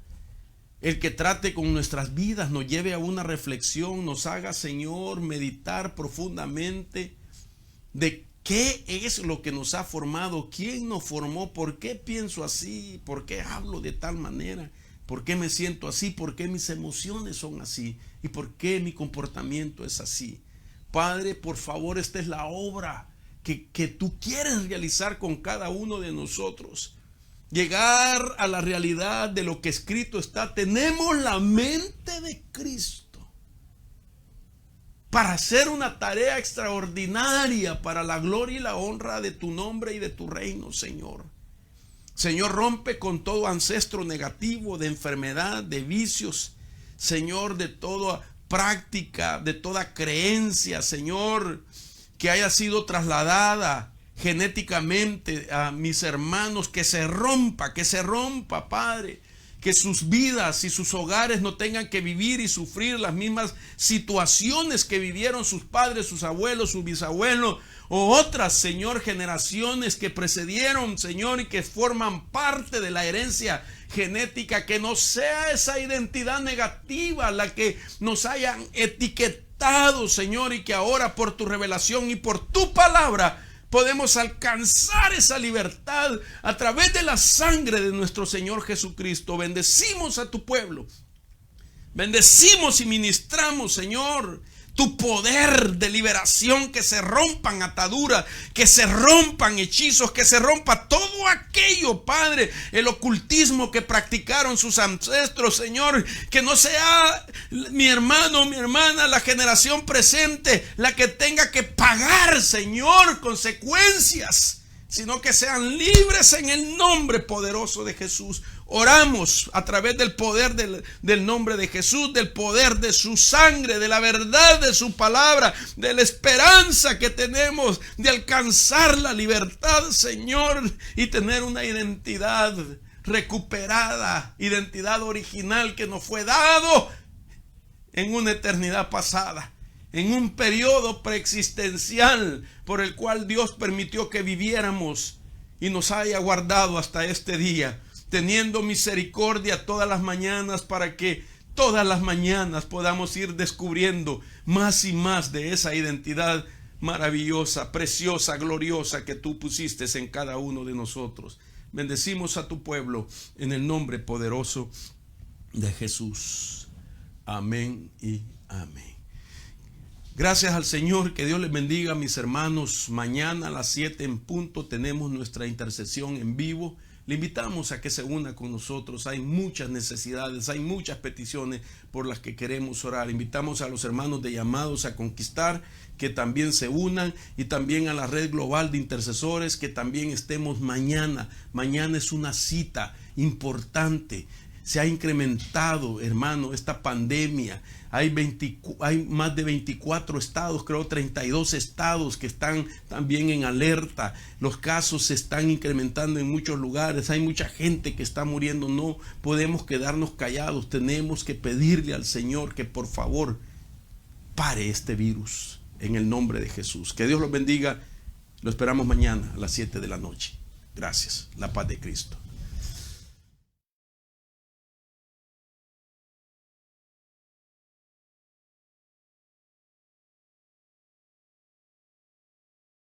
el que trate con nuestras vidas, nos lleve a una reflexión, nos haga, Señor, meditar profundamente de qué es lo que nos ha formado, quién nos formó, por qué pienso así, por qué hablo de tal manera, ¿Por qué me siento así? ¿Por qué mis emociones son así? ¿Y por qué mi comportamiento es así? Padre, por favor, esta es la obra que tú quieres realizar con cada uno de nosotros. Llegar a la realidad de lo que escrito está. Tenemos la mente de Cristo para hacer una tarea extraordinaria para la gloria y la honra de tu nombre y de tu reino, Señor. Señor, rompe con todo ancestro negativo de enfermedad, de vicios, Señor, de toda práctica, de toda creencia, Señor, que haya sido trasladada genéticamente a mis hermanos, que se rompa, Padre, que sus vidas y sus hogares no tengan que vivir y sufrir las mismas situaciones que vivieron sus padres, sus abuelos, sus bisabuelos o otras, Señor, generaciones que precedieron, Señor, y que forman parte de la herencia genética. Que no sea esa identidad negativa la que nos hayan etiquetado, Señor, y que ahora por tu revelación y por tu palabra podemos alcanzar esa libertad a través de la sangre de nuestro Señor Jesucristo. Bendecimos a tu pueblo. Bendecimos y ministramos, Señor, tu poder de liberación, que se rompan ataduras, que se rompan hechizos, que se rompa todo aquello, Padre, el ocultismo que practicaron sus ancestros, Señor, que no sea mi hermano, mi hermana, la generación presente la que tenga que pagar, Señor, consecuencias, sino que sean libres en el nombre poderoso de Jesús. Oramos a través del poder del nombre de Jesús, del poder de su sangre, de la verdad de su palabra, de la esperanza que tenemos de alcanzar la libertad, Señor, y tener una identidad recuperada, identidad original que nos fue dado en una eternidad pasada, en un periodo preexistencial por el cual Dios permitió que viviéramos y nos haya guardado hasta este día, teniendo misericordia todas las mañanas, para que todas las mañanas podamos ir descubriendo más y más de esa identidad maravillosa, preciosa, gloriosa que tú pusiste en cada uno de nosotros. Bendecimos a tu pueblo en el nombre poderoso de Jesús. Amén y amén. Gracias al Señor, que Dios les bendiga, mis hermanos. Mañana a las 7 en punto tenemos nuestra intercesión en vivo. Le invitamos a que se una con nosotros. Hay muchas necesidades, hay muchas peticiones por las que queremos orar. Invitamos a los hermanos de Llamados a Conquistar que también se unan, y también a la red global de intercesores que también estemos mañana. Mañana es una cita importante. Se ha incrementado, hermano, esta pandemia. Hay más de 24 estados, creo 32 estados que están también en alerta. Los casos se están incrementando en muchos lugares. Hay mucha gente que está muriendo. No podemos quedarnos callados. Tenemos que pedirle al Señor que por favor pare este virus en el nombre de Jesús. Que Dios los bendiga. Lo esperamos mañana a las 7 de la noche. Gracias. La paz de Cristo.